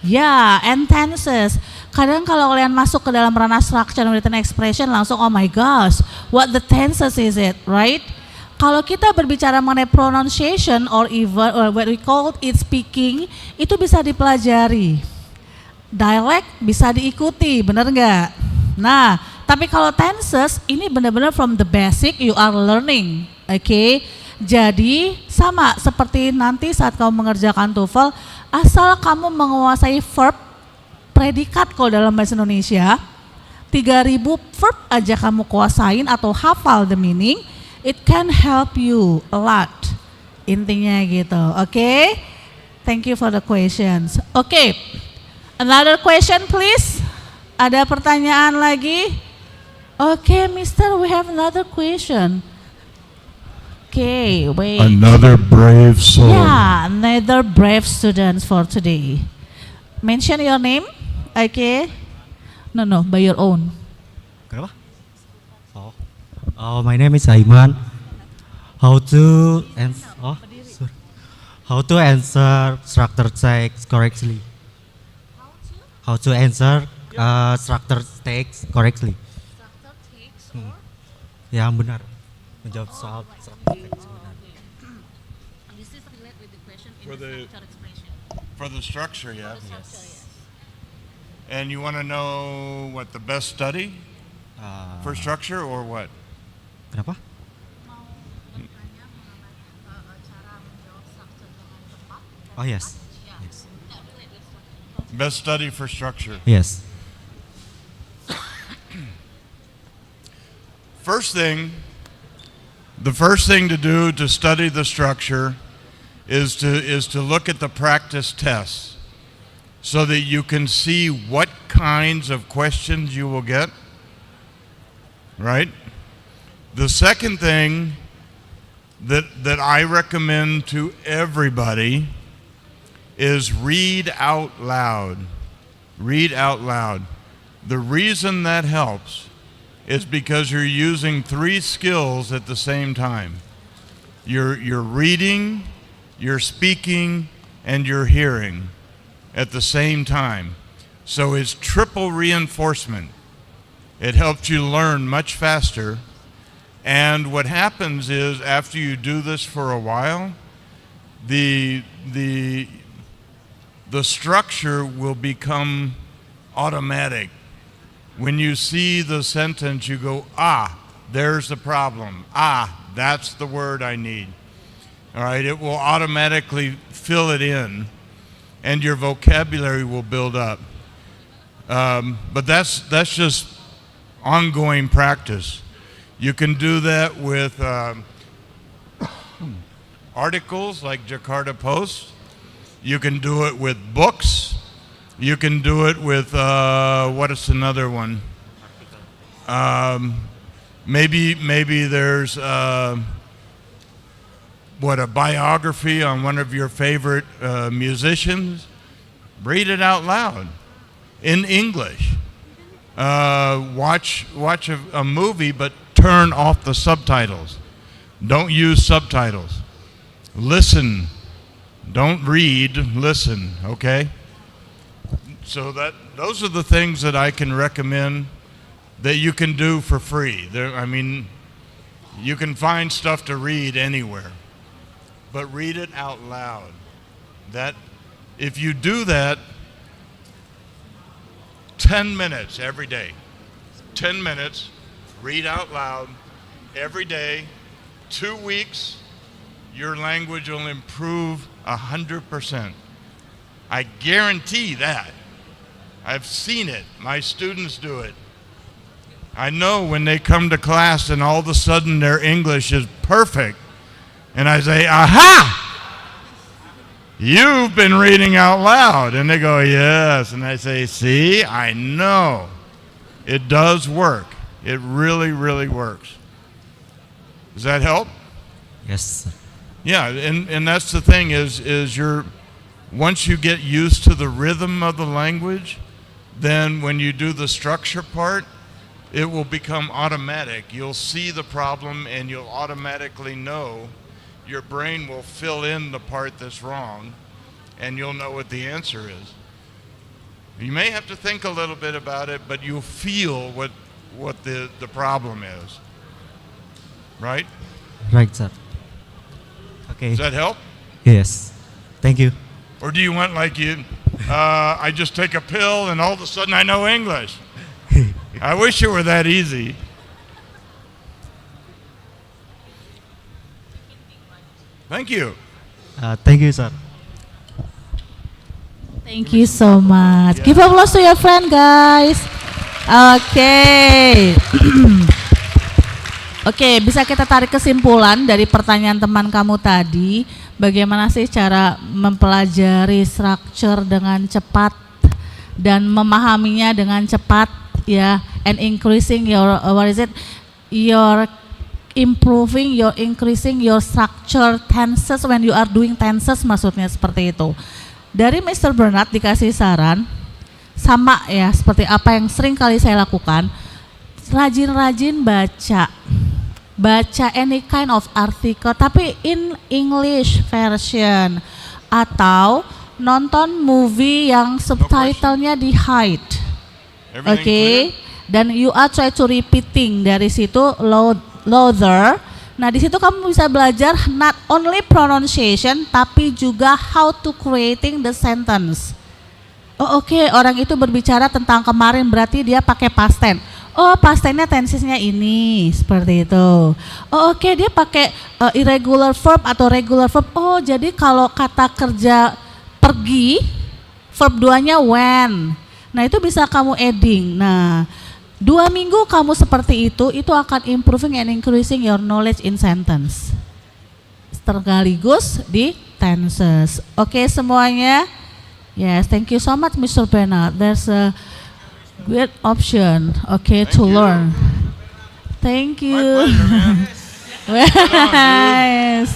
Ya, and tenses. Kadang kalau kalian masuk ke dalam ranah structure and written expression langsung oh my gosh, what the tenses is it, right? Kalau kita berbicara mengenai pronunciation or even or what we call it speaking, itu bisa dipelajari. Dialect bisa diikuti, benar nggak? Nah, tapi kalau tenses ini benar-benar from the basic you are learning, oke? Jadi sama seperti nanti saat kamu mengerjakan TOEFL, asal kamu menguasai verb, predikat kalau dalam bahasa Indonesia, 3.000 verb aja kamu kuasain atau hafal the meaning, it can help you a lot. Intinya gitu, oke? Thank you for the questions. Oke. Another question please. Ada pertanyaan lagi? Okay, Mister, we have another question. Okay, wait. Another brave soul. Yeah, another brave student for today. Mention your name. Okay. No, by your own. Kenapa? Oh, my name is Aiman. How to answer? Oh, sorry. How to answer structured text correctly? How to answer structured text correctly? Structured text Yang benar. Menjawab soal structured text benar. This is related with the question in For the- structured expression. For the structure, yeah. Yes. And you want to know what the best study for structure or what? Kenapa? Mau bertanya mengenai cara menjawab structure dengan tepat? Oh yes. Ya. Yes. Nggak relate with structure. Best study for structure. Yes. The first thing to do to study the structure is to look at the practice tests so that you can see what kinds of questions you will get, right? The second thing that I recommend to everybody is read out loud. Read out loud. The reason that helps is because you're using 3 skills at the same time. You're reading, you're speaking, and you're hearing at the same time. So it's triple reinforcement. It helps you learn much faster. And what happens is after you do this for a while, the structure will become automatic. When you see the sentence, you go, there's the problem. That's the word I need. All right, it will automatically fill it in, and your vocabulary will build up. But that's just ongoing practice. You can do that with articles like Jakarta Post. You can do it with books. You can do it with, what is another one? Maybe there's, a biography on one of your favorite musicians. Read it out loud in English. Watch a movie, but turn off the subtitles. Don't use subtitles. Listen. Don't read, listen, okay? So those are the things that I can recommend that you can do for free. You can find stuff to read anywhere, but read it out loud. If you do that 10 minutes every day, 10 minutes, read out loud every day, 2 weeks, your language will improve 100%. I guarantee that. I've seen it. My students do it. I know when they come to class and all of a sudden their English is perfect. And I say, aha! You've been reading out loud. And they go, yes. And I say, see, I know. It does work. It really, really works. Does that help? Yes, sir. Yeah, and that's the thing is once you get used to the rhythm of the language, then when you do the structure part, it will become automatic. You'll see the problem and you'll automatically know. Your brain will fill in the part that's wrong and you'll know what the answer is. You may have to think a little bit about it, but you'll feel what the problem is. Right? Right, sir. Okay. Does that help? Yes. Thank you. Or do you want like I just take a pill and all of a sudden I know English? I wish it were that easy. Thank you. Thank you, sir. Thank you so much. Give applause to your friend, guys. Oke. Oke, bisa kita tarik kesimpulan dari pertanyaan teman kamu tadi, bagaimana sih cara mempelajari structure dengan cepat dan memahaminya dengan cepat, ya, and increasing your increasing your structure tenses when you are doing tenses, maksudnya seperti itu. Dari Mr. Bernard dikasih saran sama ya, seperti apa yang sering kali saya lakukan, rajin-rajin baca any kind of article tapi in English version, atau nonton movie yang subtitlenya di hide. Oke, dan you are try to repeating dari situ louder. Nah, di situ kamu bisa belajar not only pronunciation tapi juga how to creating the sentence. Oh, oke, orang itu berbicara tentang kemarin, berarti dia pakai past tense. Oh, past tense-nya tensesnya ini, seperti itu. Oh, oke, dia pakai irregular verb atau regular verb. Oh, jadi kalau kata kerja pergi, verb 2-nya when. Nah, itu bisa kamu adding. Nah, 2 minggu kamu seperti itu akan improving and increasing your knowledge in sentence. Sekaligus di tenses. Oke, semuanya? Yes, thank you so much, Mr. Bernard. There's a great option, okay, to learn. Thank you. Yes.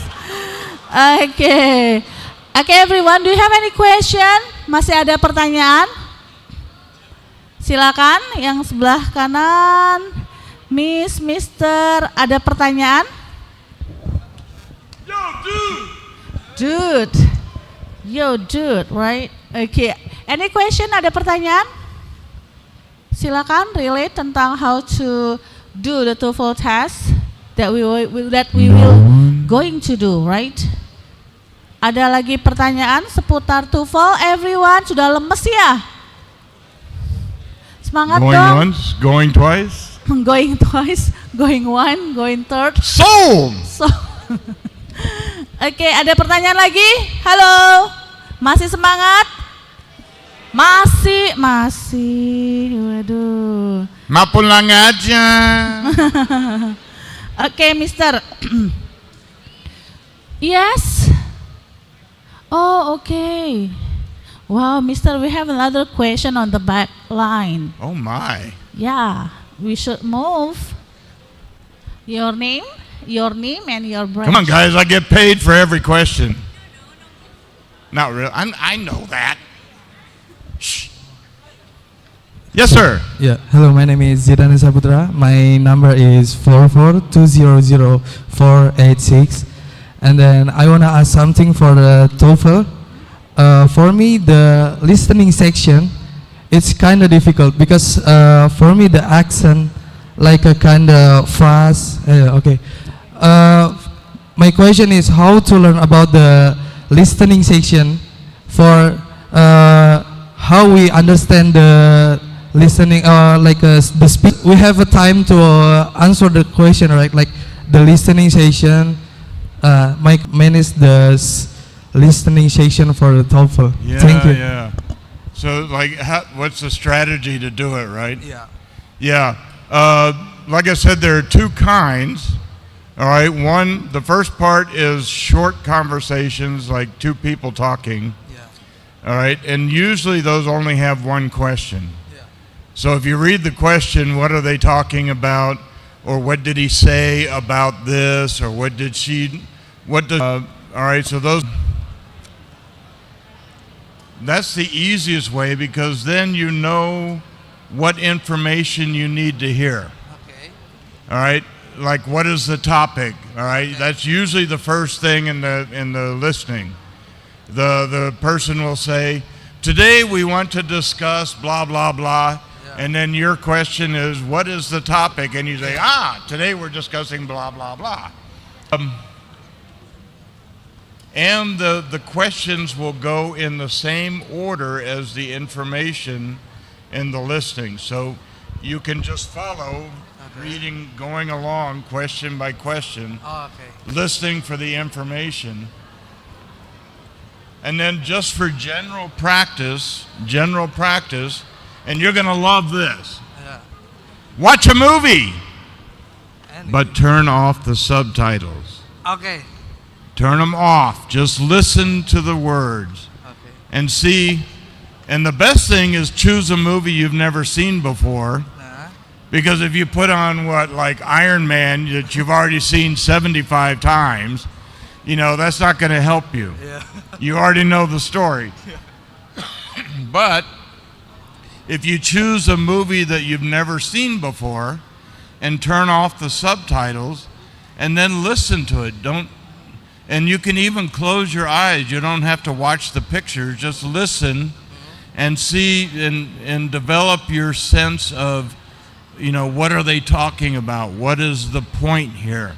Okay. Okay, everyone, do you have any question? Masih ada pertanyaan? Silakan yang sebelah kanan. Miss, Mister, ada pertanyaan? Yo, dude. Dude. Yo, dude, right? Okay. Any question? Ada pertanyaan? Silakan relate tentang how to do the TOEFL test that we will going to do, right? Ada lagi pertanyaan seputar TOEFL? Everyone sudah lemes ya? Semangat Going dong. once, going twice. Going twice, going one, going third. Sold. So, Oke, ada pertanyaan lagi? Halo, masih semangat? Masih. Waduh. Mapulang aja. Oke, Mister. Yes. Oh, okay. Wow, Mister, we have another question on the back line. Oh my. Yeah, we should move. Your name and your branch. Come on, guys. I get paid for every question. Not really. I know that. Shh. Yes, sir. Yeah. Hello, my name is Zidane Saputra. My number is 442000486. And then I want to ask something for the TOEFL. For me, the listening section, it's kind of difficult because for me the accent like a kind of fast. Okay. My question is how to learn about the listening section for how we understand the listening the speech. We have a time to answer the question, right? Like the listening section. My main is the listening section for the TOEFL. Yeah, Thank you. Yeah. So, like, what's the strategy to do it, right? Yeah. Yeah. Like I said, there are two kinds. All right. One, the first part is short conversations, like two people talking. Yeah. All right. And usually those only have one question. Yeah. So if you read the question, what are they talking about? Or what did he say about this? Or what did she, all right. So those. That's the easiest way because then you know what information you need to hear. Okay. All right? Like what is the topic? All right? Okay. That's usually the first thing in the listening. The person will say, "Today we want to discuss blah blah blah." Yeah. And then your question is, "What is the topic?" And you say, "Today we're discussing blah blah blah." And the questions will go in the same order as the information in the listing. So you can just follow, reading, going along, question by question, listening for the information. And then just for general practice, and you're going to love this. Yeah. Watch a movie, And but turn off the subtitles. okay. Turn them off. Just listen to the words Okay. and see. And the best thing is choose a movie you've never seen before. Because if you put on like Iron Man that you've already seen 75 times, that's not going to help you. Yeah. You already know the story. But if you choose a movie that you've never seen before and turn off the subtitles and then listen to it, and you can even close your eyes. You don't have to watch the pictures. Just listen and see and develop your sense of, what are they talking about? What is the point here?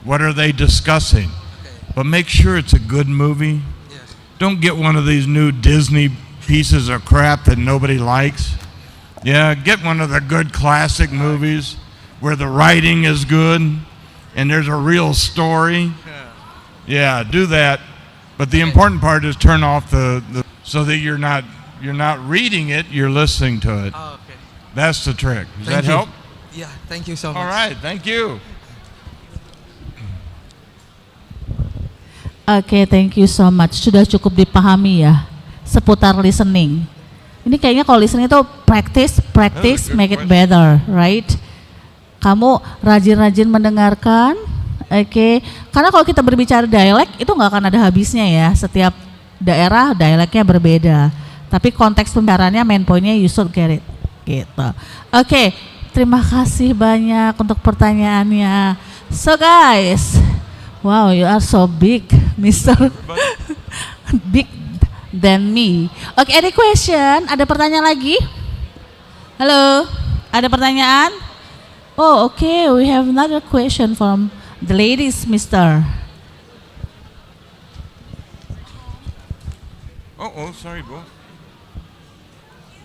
What are they discussing? Okay. But make sure it's a good movie. Yes. Don't get one of these new Disney pieces of crap that nobody likes. Yeah, get one of the good classic movies where the writing is good and there's a real story. Yeah, do that. But the important part is turn off the so that you're not reading it, you're listening to it. Oh, okay. That's the trick. Does Thank that you. help? Yeah, thank you so much. All right, thank you. Oke, thank you so much. Sudah cukup dipahami ya seputar listening. Ini kayaknya kalau listening itu practice, good make it question. better, right? Kamu rajin-rajin mendengarkan, oke? Karena kalau kita berbicara dialek itu nggak akan ada habisnya ya. Setiap daerah dialeknya berbeda. Tapi konteks pembicaraannya, main pointnya you should get it, gitu. Oke, terima kasih banyak untuk pertanyaannya. So guys, wow, you are so big, Mister. Big than me. Oke, any question? Ada pertanyaan lagi? Halo, ada pertanyaan? Oh, okay, we have another question from the ladies, Mister. Oh, sorry, Bo.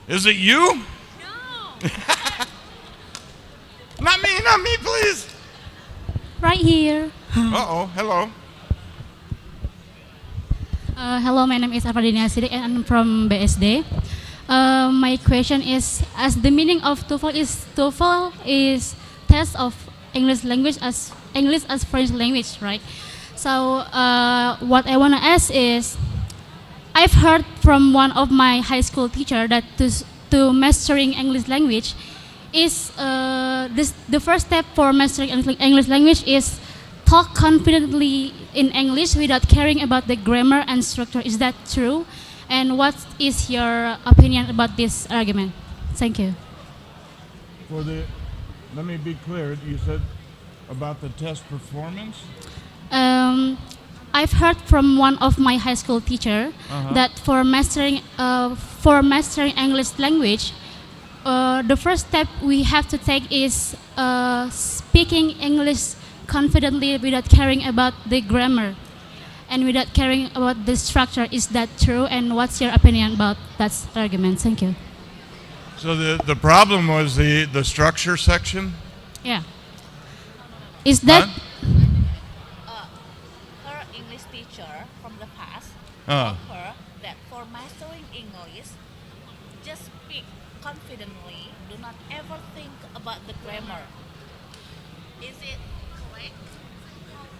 Is it you? No. Not me, please. Right here. Hello. Hello, my name is Afradina Sidik and I'm from BSD. My question is, as the meaning of TOEFL is test of English language as French language, right? So what I want to ask is, I've heard from one of my high school teacher that to mastering English language is the first step for mastering English language is talk confidently in English without caring about the grammar and structure. Is that true? And what is your opinion about this argument? Thank you. Let me be clear. You said about the test performance? I've heard from one of my high school teacher that for mastering English language, the first step we have to take is speaking English confidently without caring about the grammar and without caring about the structure. Is that true? And what's your opinion about that argument? Thank you. So the problem was the structure section? Yeah. Is that Her English teacher from the past Huh? told her that for mastering English, just speak confidently. Do not ever think about the grammar. Is it correct?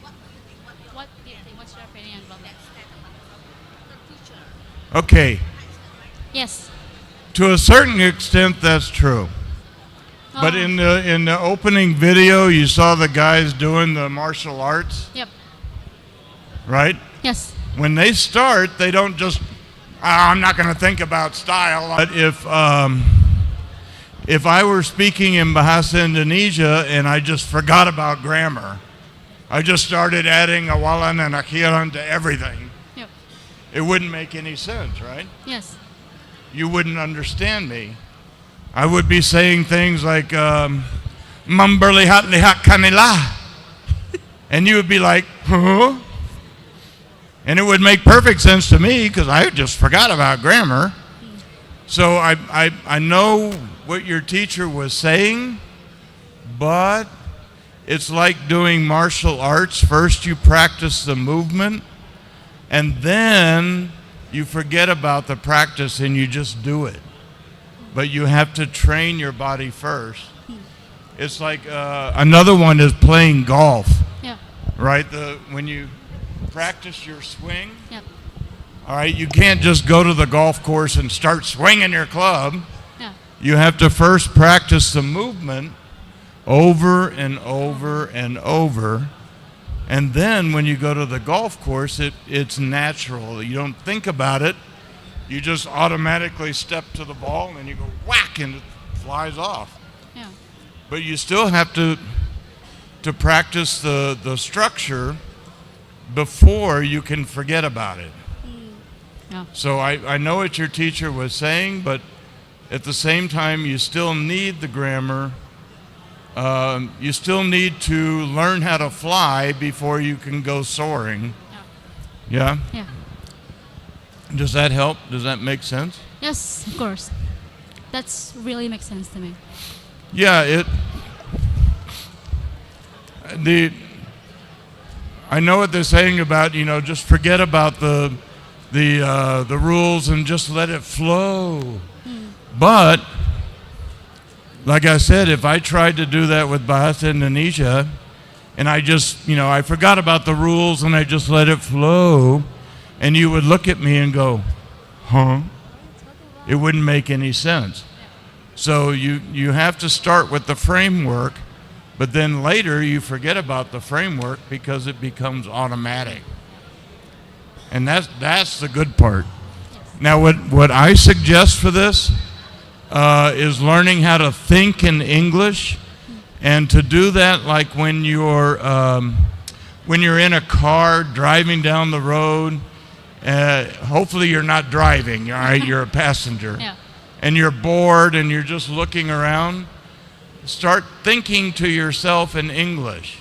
What do you think? what do you think? What's your opinion about that? That's the teacher. Okay. Yes. To a certain extent, that's true. But in the opening video, you saw the guys doing the martial arts, Yep. right? Yes. When they start, they don't just I'm not going to think about style. But if I were speaking in Bahasa Indonesia and I just forgot about grammar, I just started adding awalan and akhiran to everything, Yep. it wouldn't make any sense, right? Yes. You wouldn't understand me. I would be saying things like, Mamberlihat-lihat kanila. And you would be like, huh? And it would make perfect sense to me because I just forgot about grammar. So I know what your teacher was saying, but it's like doing martial arts. First you practice the movement, and then you forget about the practice and you just do it. But you have to train your body first. It's like another one is playing golf, Yeah. right? When you practice your swing, Yep. all right, you can't just go to the golf course and start swinging your club. Yeah. You have to first practice the movement over and over and over. And then when you go to the golf course, it's natural. You don't think about it. You just automatically step to the ball and you go whack and it flies off. Yeah. But you still have to practice the structure before you can forget about it. Yeah. So I know what your teacher was saying, but at the same time, you still need the grammar. You still need to learn how to fly before you can go soaring. Yeah? Yeah. Does that help? Does that make sense? Yes, of course. That's really makes sense to me. Yeah, I know what they're saying about, just forget about the rules and just let it flow. But like I said, if I tried to do that with Bahasa Indonesia and I just, I forgot about the rules and I just let it flow, and you would look at me and go, huh? It wouldn't make any sense. So you have to start with the framework, but then later you forget about the framework because it becomes automatic. And that's the good part. Now what I suggest for this is learning how to think in English, and to do that like when you're in a car driving down the road. Hopefully you're not driving, all right? You're a passenger. Yeah. And you're bored and you're just looking around. Start thinking to yourself in English.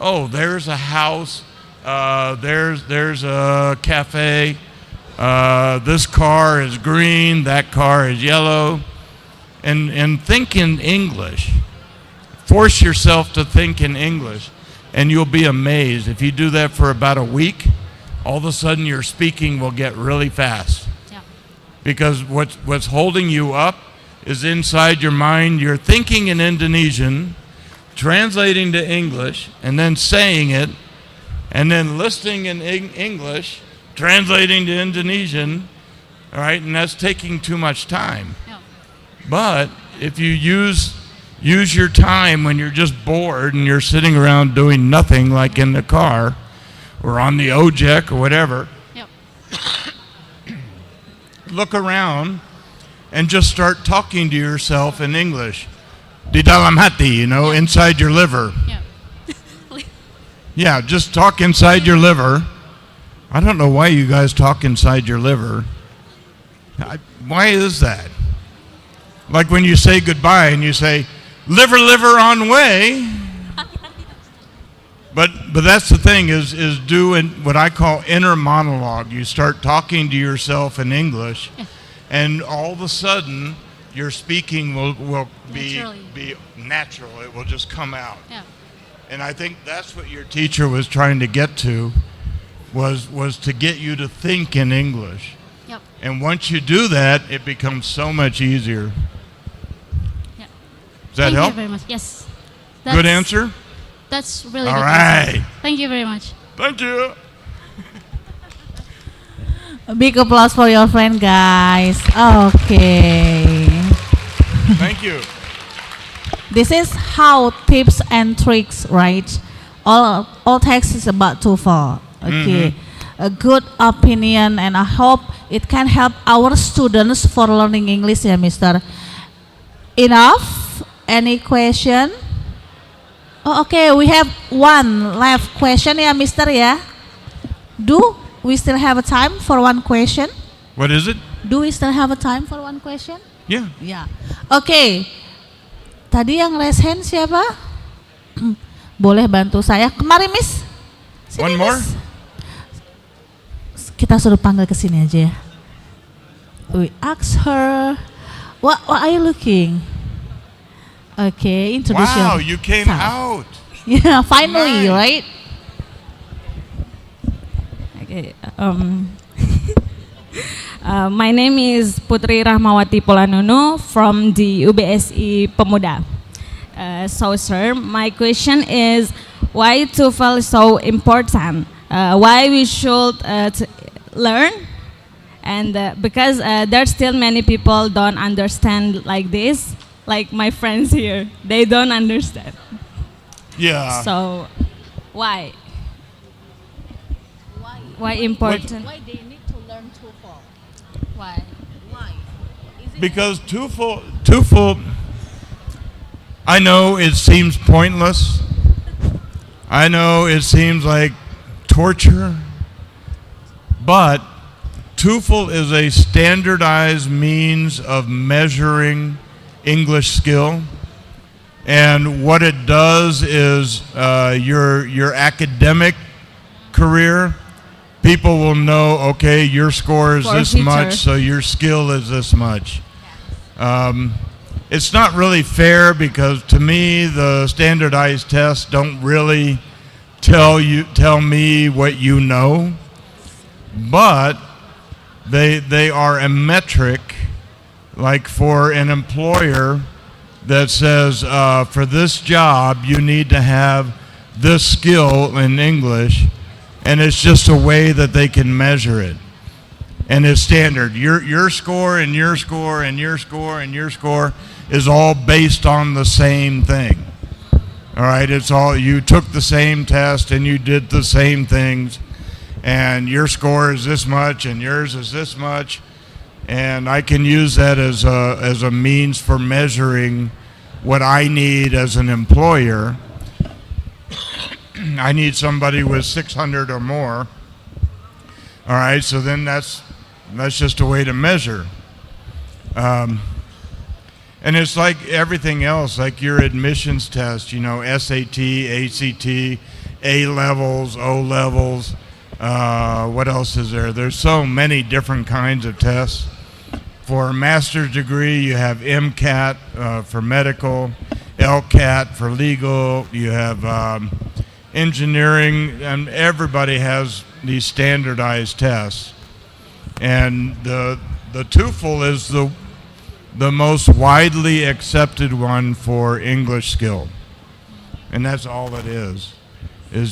Oh, there's a house. There's a cafe. This car is green. That car is yellow. And think in English. Force yourself to think in English, and you'll be amazed. If you do that for about a week, all of a sudden your speaking will get really fast. Yeah. Because what's holding you up is inside your mind. You're thinking in Indonesian, translating to English, and then saying it, and then listening in English, translating to Indonesian, all right? And that's taking too much time. Yeah. But if you use your time when you're just bored and you're sitting around doing nothing, like in the car or on the ojek or whatever, Yep. look around and just start talking to yourself in English. Di dalam hati, inside your liver. Yeah. Yeah, just talk inside your liver. I don't know why you guys talk inside your liver. Why is that? Like when you say goodbye and you say, liver, liver on way. But that's the thing is doing what I call inner monologue. You start talking to yourself in English, and all of a sudden your speaking will be natural. It will just come out. Yeah. And I think that's what your teacher was trying to get to, was to get you to think in English. Yep. And once you do that, it becomes so much easier. Yeah. Does that Thank help? you very much. Yes. Good answer? That's really All good. right. Answer. Thank you very much. Thank you. A big applause for your friend, guys. Okay. Thank you. This is how tips and tricks, right? All text is about TOEFL. Okay. a good opinion, and I hope it can help our students for learning English, ya, Mister. Enough? Any question? Oh, okay, we have one last question, ya, Mister, ya. Do we still have a time for one question? What is it? Do we still have a time for one question? Yeah. Ya. Oke. Tadi yang raise hand siapa? Boleh bantu saya? Kemari, Miss. Sini, One more? Miss. Kita suruh panggil ke sini aja ya. We ask her. What are you looking? Okay, introduce Wow, yourself. you came out. Yeah, finally, Nice. right? Okay. My name is Putri Rahmawati Polanunu from the UBSI Pemuda. So, sir, my question is, why TOEFL is so important? Why we should learn? And because there's still many people don't understand like this, like my friends here, they don't understand. Yeah. So, why? Why important? Why they need to learn TOEFL? Why? Why? Is it Because TOEFL, I know it seems pointless. I know it seems like torture. But TOEFL is a standardized means of measuring English skill. And what it does is your academic career, people will know, okay, your score is For this future. much, so your skill is this much. It's not really fair because to me the standardized tests don't really tell me what you know, but they are a metric, like for an employer that says for this job you need to have this skill in English, and it's just a way that they can measure it. And it's standard. Your score and your score and your score and your score is all based on the same thing. All right, it's all, you took the same test and you did the same things, and your score is this much and yours is this much, and I can use that as a means for measuring what I need as an employer. I need somebody with 600 or more. All right, so then that's just a way to measure. And it's like everything else, like your admissions test, you know, SAT, ACT, A levels, O levels. What else is there? There's so many different kinds of tests. For a master's degree, you have MCAT for medical, LCAT for legal, you have engineering, and everybody has these standardized tests. And the TOEFL is the most widely accepted one for English skill. And that's all it is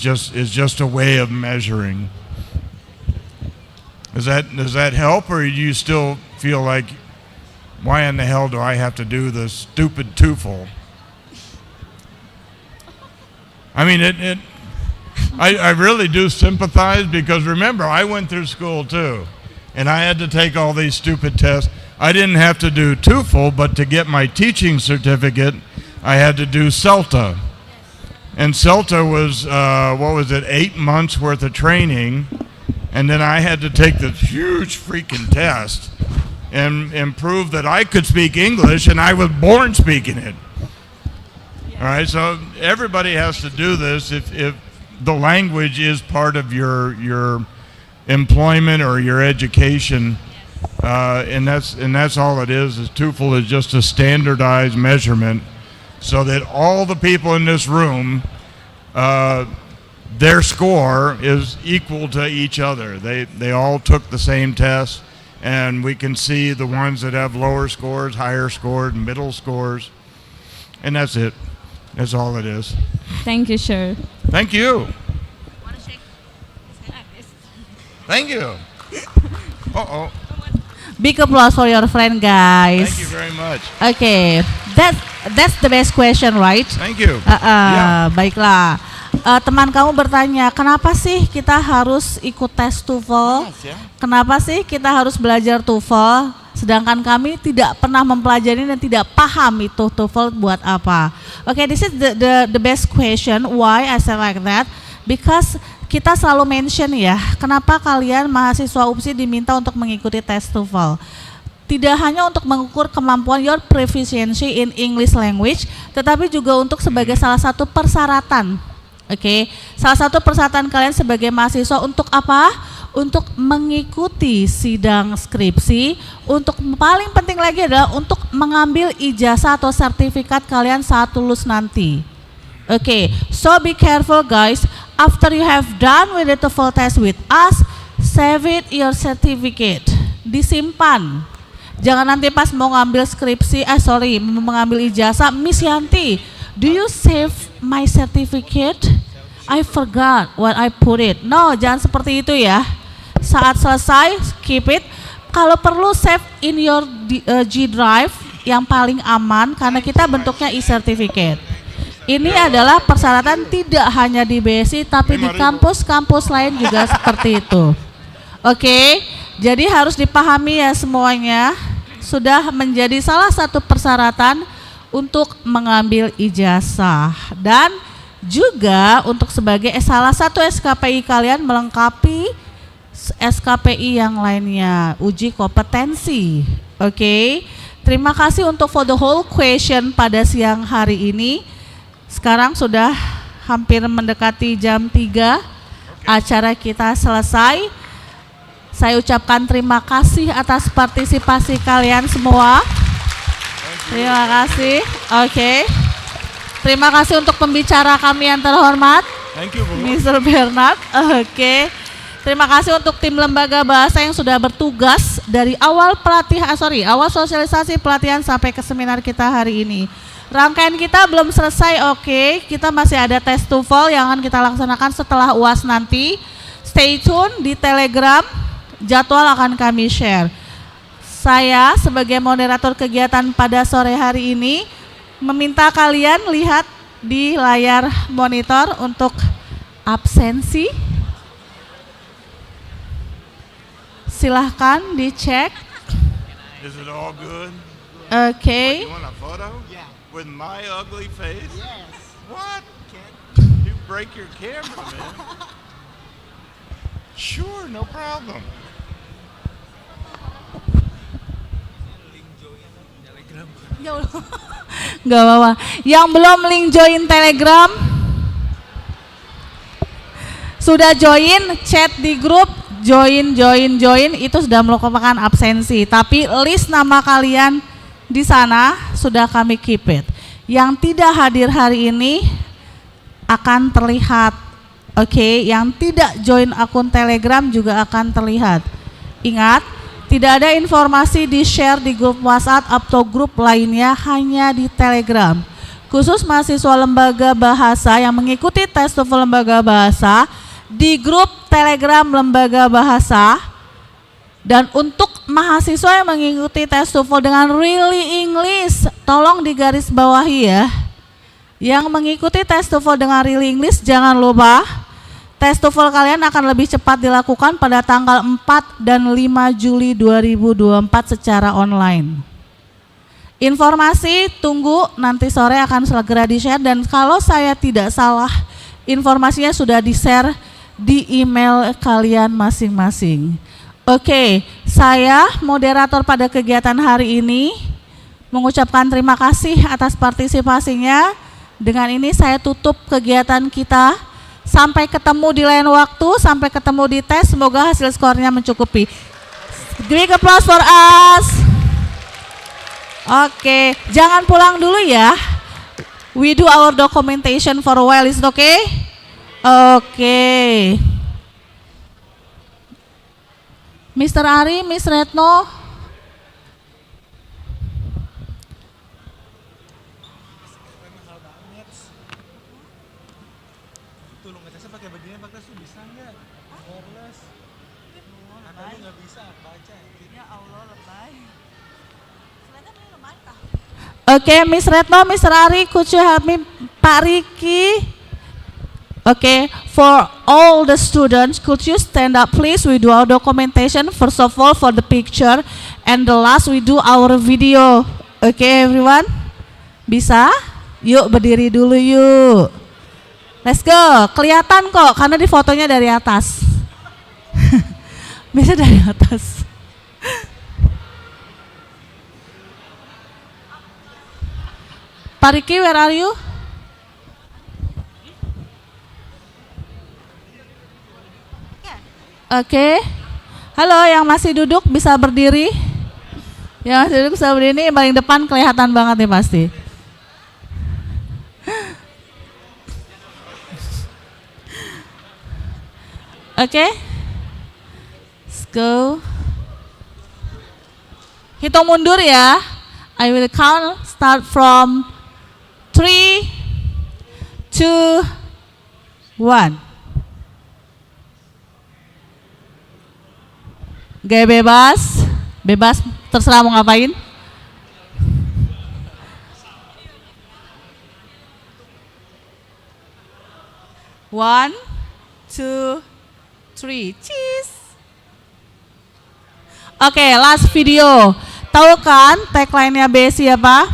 just a way of measuring. Does that help, or do you still feel like, why in the hell do I have to do this stupid TOEFL? I mean, I really do sympathize, because remember, I went through school too, and I had to take all these stupid tests. I didn't have to do TOEFL, but to get my teaching certificate, I had to do CELTA. And CELTA was, 8 months worth of training, and then I had to take this huge freaking test and prove that I could speak English, and I was born speaking it. All right, so everybody has to do this if the language is part of your employment or your education, and that's all it is TOEFL is just a standardized measurement, so that all the people in this room, their score is equal to each other. They all took the same test, and we can see the ones that have lower scores, higher scores, middle scores, and that's it. That's all it is. Thank you, sir. Thank you. Thank you. Uh-oh. Big applause for your friend, guys. Thank you very much. Okay, that's the best question, right? Thank you. Yeah. Baiklah. teman kamu bertanya, kenapa sih kita harus ikut tes TOEFL? Kenapa sih kita harus belajar TOEFL? Sedangkan kami tidak pernah mempelajari dan tidak paham itu TOEFL buat apa. Okay, this is the best question. Why I say like that? Because kita selalu mention ya, kenapa kalian mahasiswa UPSI diminta untuk mengikuti tes TOEFL? Tidak hanya untuk mengukur kemampuan your proficiency in English language, tetapi juga untuk sebagai salah satu persyaratan. Oke, salah satu persyaratan kalian sebagai mahasiswa untuk apa? Untuk mengikuti sidang skripsi, untuk paling penting lagi adalah untuk mengambil ijazah atau sertifikat kalian saat lulus nanti. Oke, so be careful guys. After you have done with the TOEFL test with us, save it your certificate. Disimpan. Jangan nanti pas mau ngambil skripsi, mau mengambil ijazah, Miss Yanti, do you save my certificate? I forgot what I put it. No, jangan seperti itu ya. Saat selesai, keep it. Kalau perlu save in your G drive yang paling aman karena kita bentuknya e-certificate. Ini adalah persyaratan tidak hanya di BSI tapi di kampus-kampus lain juga seperti itu. Oke, jadi harus dipahami ya semuanya. Sudah menjadi salah satu persyaratan untuk mengambil ijazah dan juga untuk sebagai salah satu SKPI kalian melengkapi SKPI yang lainnya, uji kompetensi. Oke, terima kasih untuk for the whole question pada siang hari ini. Sekarang sudah hampir mendekati jam 3, acara kita selesai. Saya ucapkan terima kasih atas partisipasi kalian semua. Terima kasih. Oke. Terima kasih untuk pembicara kami yang terhormat, Mr. Bernard. Oke. Terima kasih untuk tim lembaga bahasa yang sudah bertugas dari awal awal sosialisasi pelatihan sampai ke seminar kita hari ini. Rangkaian kita belum selesai, oke. Kita masih ada tes TOEFL yang akan kita laksanakan setelah UAS nanti. Stay tune di Telegram, jadwal akan kami share. Saya sebagai moderator kegiatan pada sore hari ini meminta kalian lihat di layar monitor untuk absensi. Silahkan dicek. Is it all good? Okay. You want a photo? Yeah. With my ugly face? Yes. What? You break your camera, man. Sure, no problem. Gak apa-apa. Yang belum link join Telegram, sudah join, chat di grup, join, itu sudah merupakan absensi. Tapi list nama kalian di sana sudah kami keep it. Yang tidak hadir hari ini akan terlihat. Oke, yang tidak join akun Telegram juga akan terlihat. Ingat, tidak ada informasi di-share di grup WhatsApp atau grup lainnya, hanya di Telegram. Khusus mahasiswa lembaga bahasa yang mengikuti tes TOEFL lembaga bahasa di grup Telegram lembaga bahasa. Dan untuk mahasiswa yang mengikuti tes TOEFL dengan really English, tolong digaris bawahi ya. Yang mengikuti tes TOEFL dengan really English, jangan lupa tes TOEFL kalian akan lebih cepat dilakukan pada tanggal 4 dan 5 Juli 2024 secara online. Informasi tunggu nanti sore akan segera di-share, dan kalau saya tidak salah informasinya sudah di-share di email kalian masing-masing. Oke, saya moderator pada kegiatan hari ini mengucapkan terima kasih atas partisipasinya. Dengan ini saya tutup kegiatan kita. Sampai ketemu di lain waktu, sampai ketemu di tes, semoga hasil skornya mencukupi. Big applause for us. Oke, jangan pulang dulu ya. We do our documentation for a while, is it okay? Oke. Mr. Ari, Miss Retno. Oke, Miss Retno, Mr. Ari, could you help me, Pak Riki? Okay, for all the students, could you stand up please? We do our documentation, first of all for the picture, and the last we do our video. Okay everyone? Bisa? Yuk berdiri dulu yuk. Let's go, kelihatan kok karena di fotonya dari atas. Bisa dari atas. Pariki, where are you? Oke. Halo, yang masih duduk bisa berdiri? Yang masih duduk bisa berdiri, ini paling depan kelihatan banget nih pasti. Oke. Let's go. Hitung mundur ya. I will count, start from 3, 2, 1. Gaya bebas, bebas terserah mau ngapain. One, two, three, cheese. Oke, last video. Tahu kan tagline-nya BSI apa?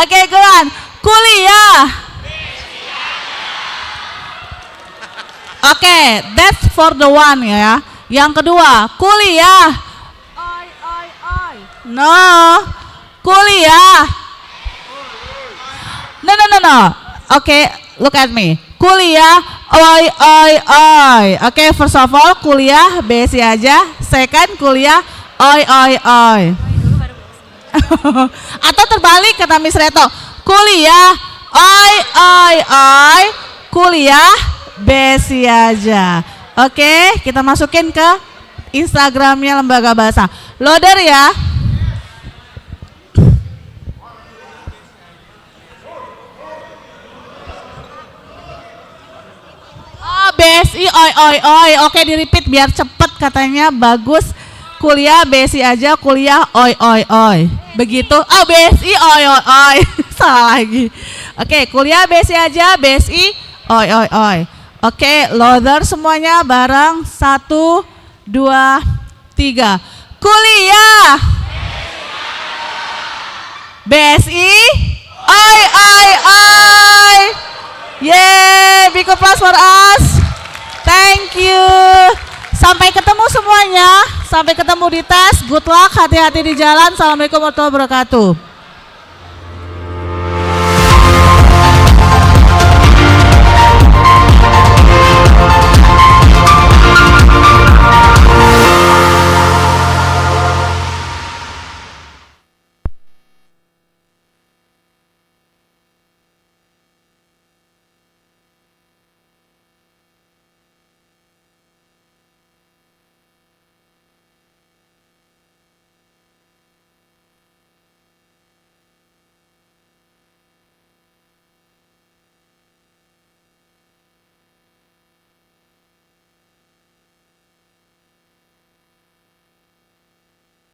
Oke, go on. Kuliah. Oke, that's for the one ya. Yang kedua, kuliah. Oi. No, kuliah. No. Oke, look at me. Kuliah, oi. Oke, first of all, kuliah BSI aja. Second, kuliah, oi. Atau terbalik kata Miss Reto. Kuliah, oi. Kuliah BSI aja. Oke, kita masukin ke Instagramnya Lembaga Bahasa. Loader ya. Oh, BSI oi. Oke, di repeat biar cepet katanya bagus. Kuliah BSI aja, kuliah oi. Begitu. Oh, BSI oi. Salah lagi. Oke, kuliah BSI aja, BSI oi. Oke, loader semuanya bareng 1, 2, 3. Kuliah BSI oi. Yeay, big applause for us. Thank you. Sampai ketemu semuanya. Sampai ketemu di tes. Good luck, hati-hati di jalan. Assalamualaikum warahmatullahi wabarakatuh.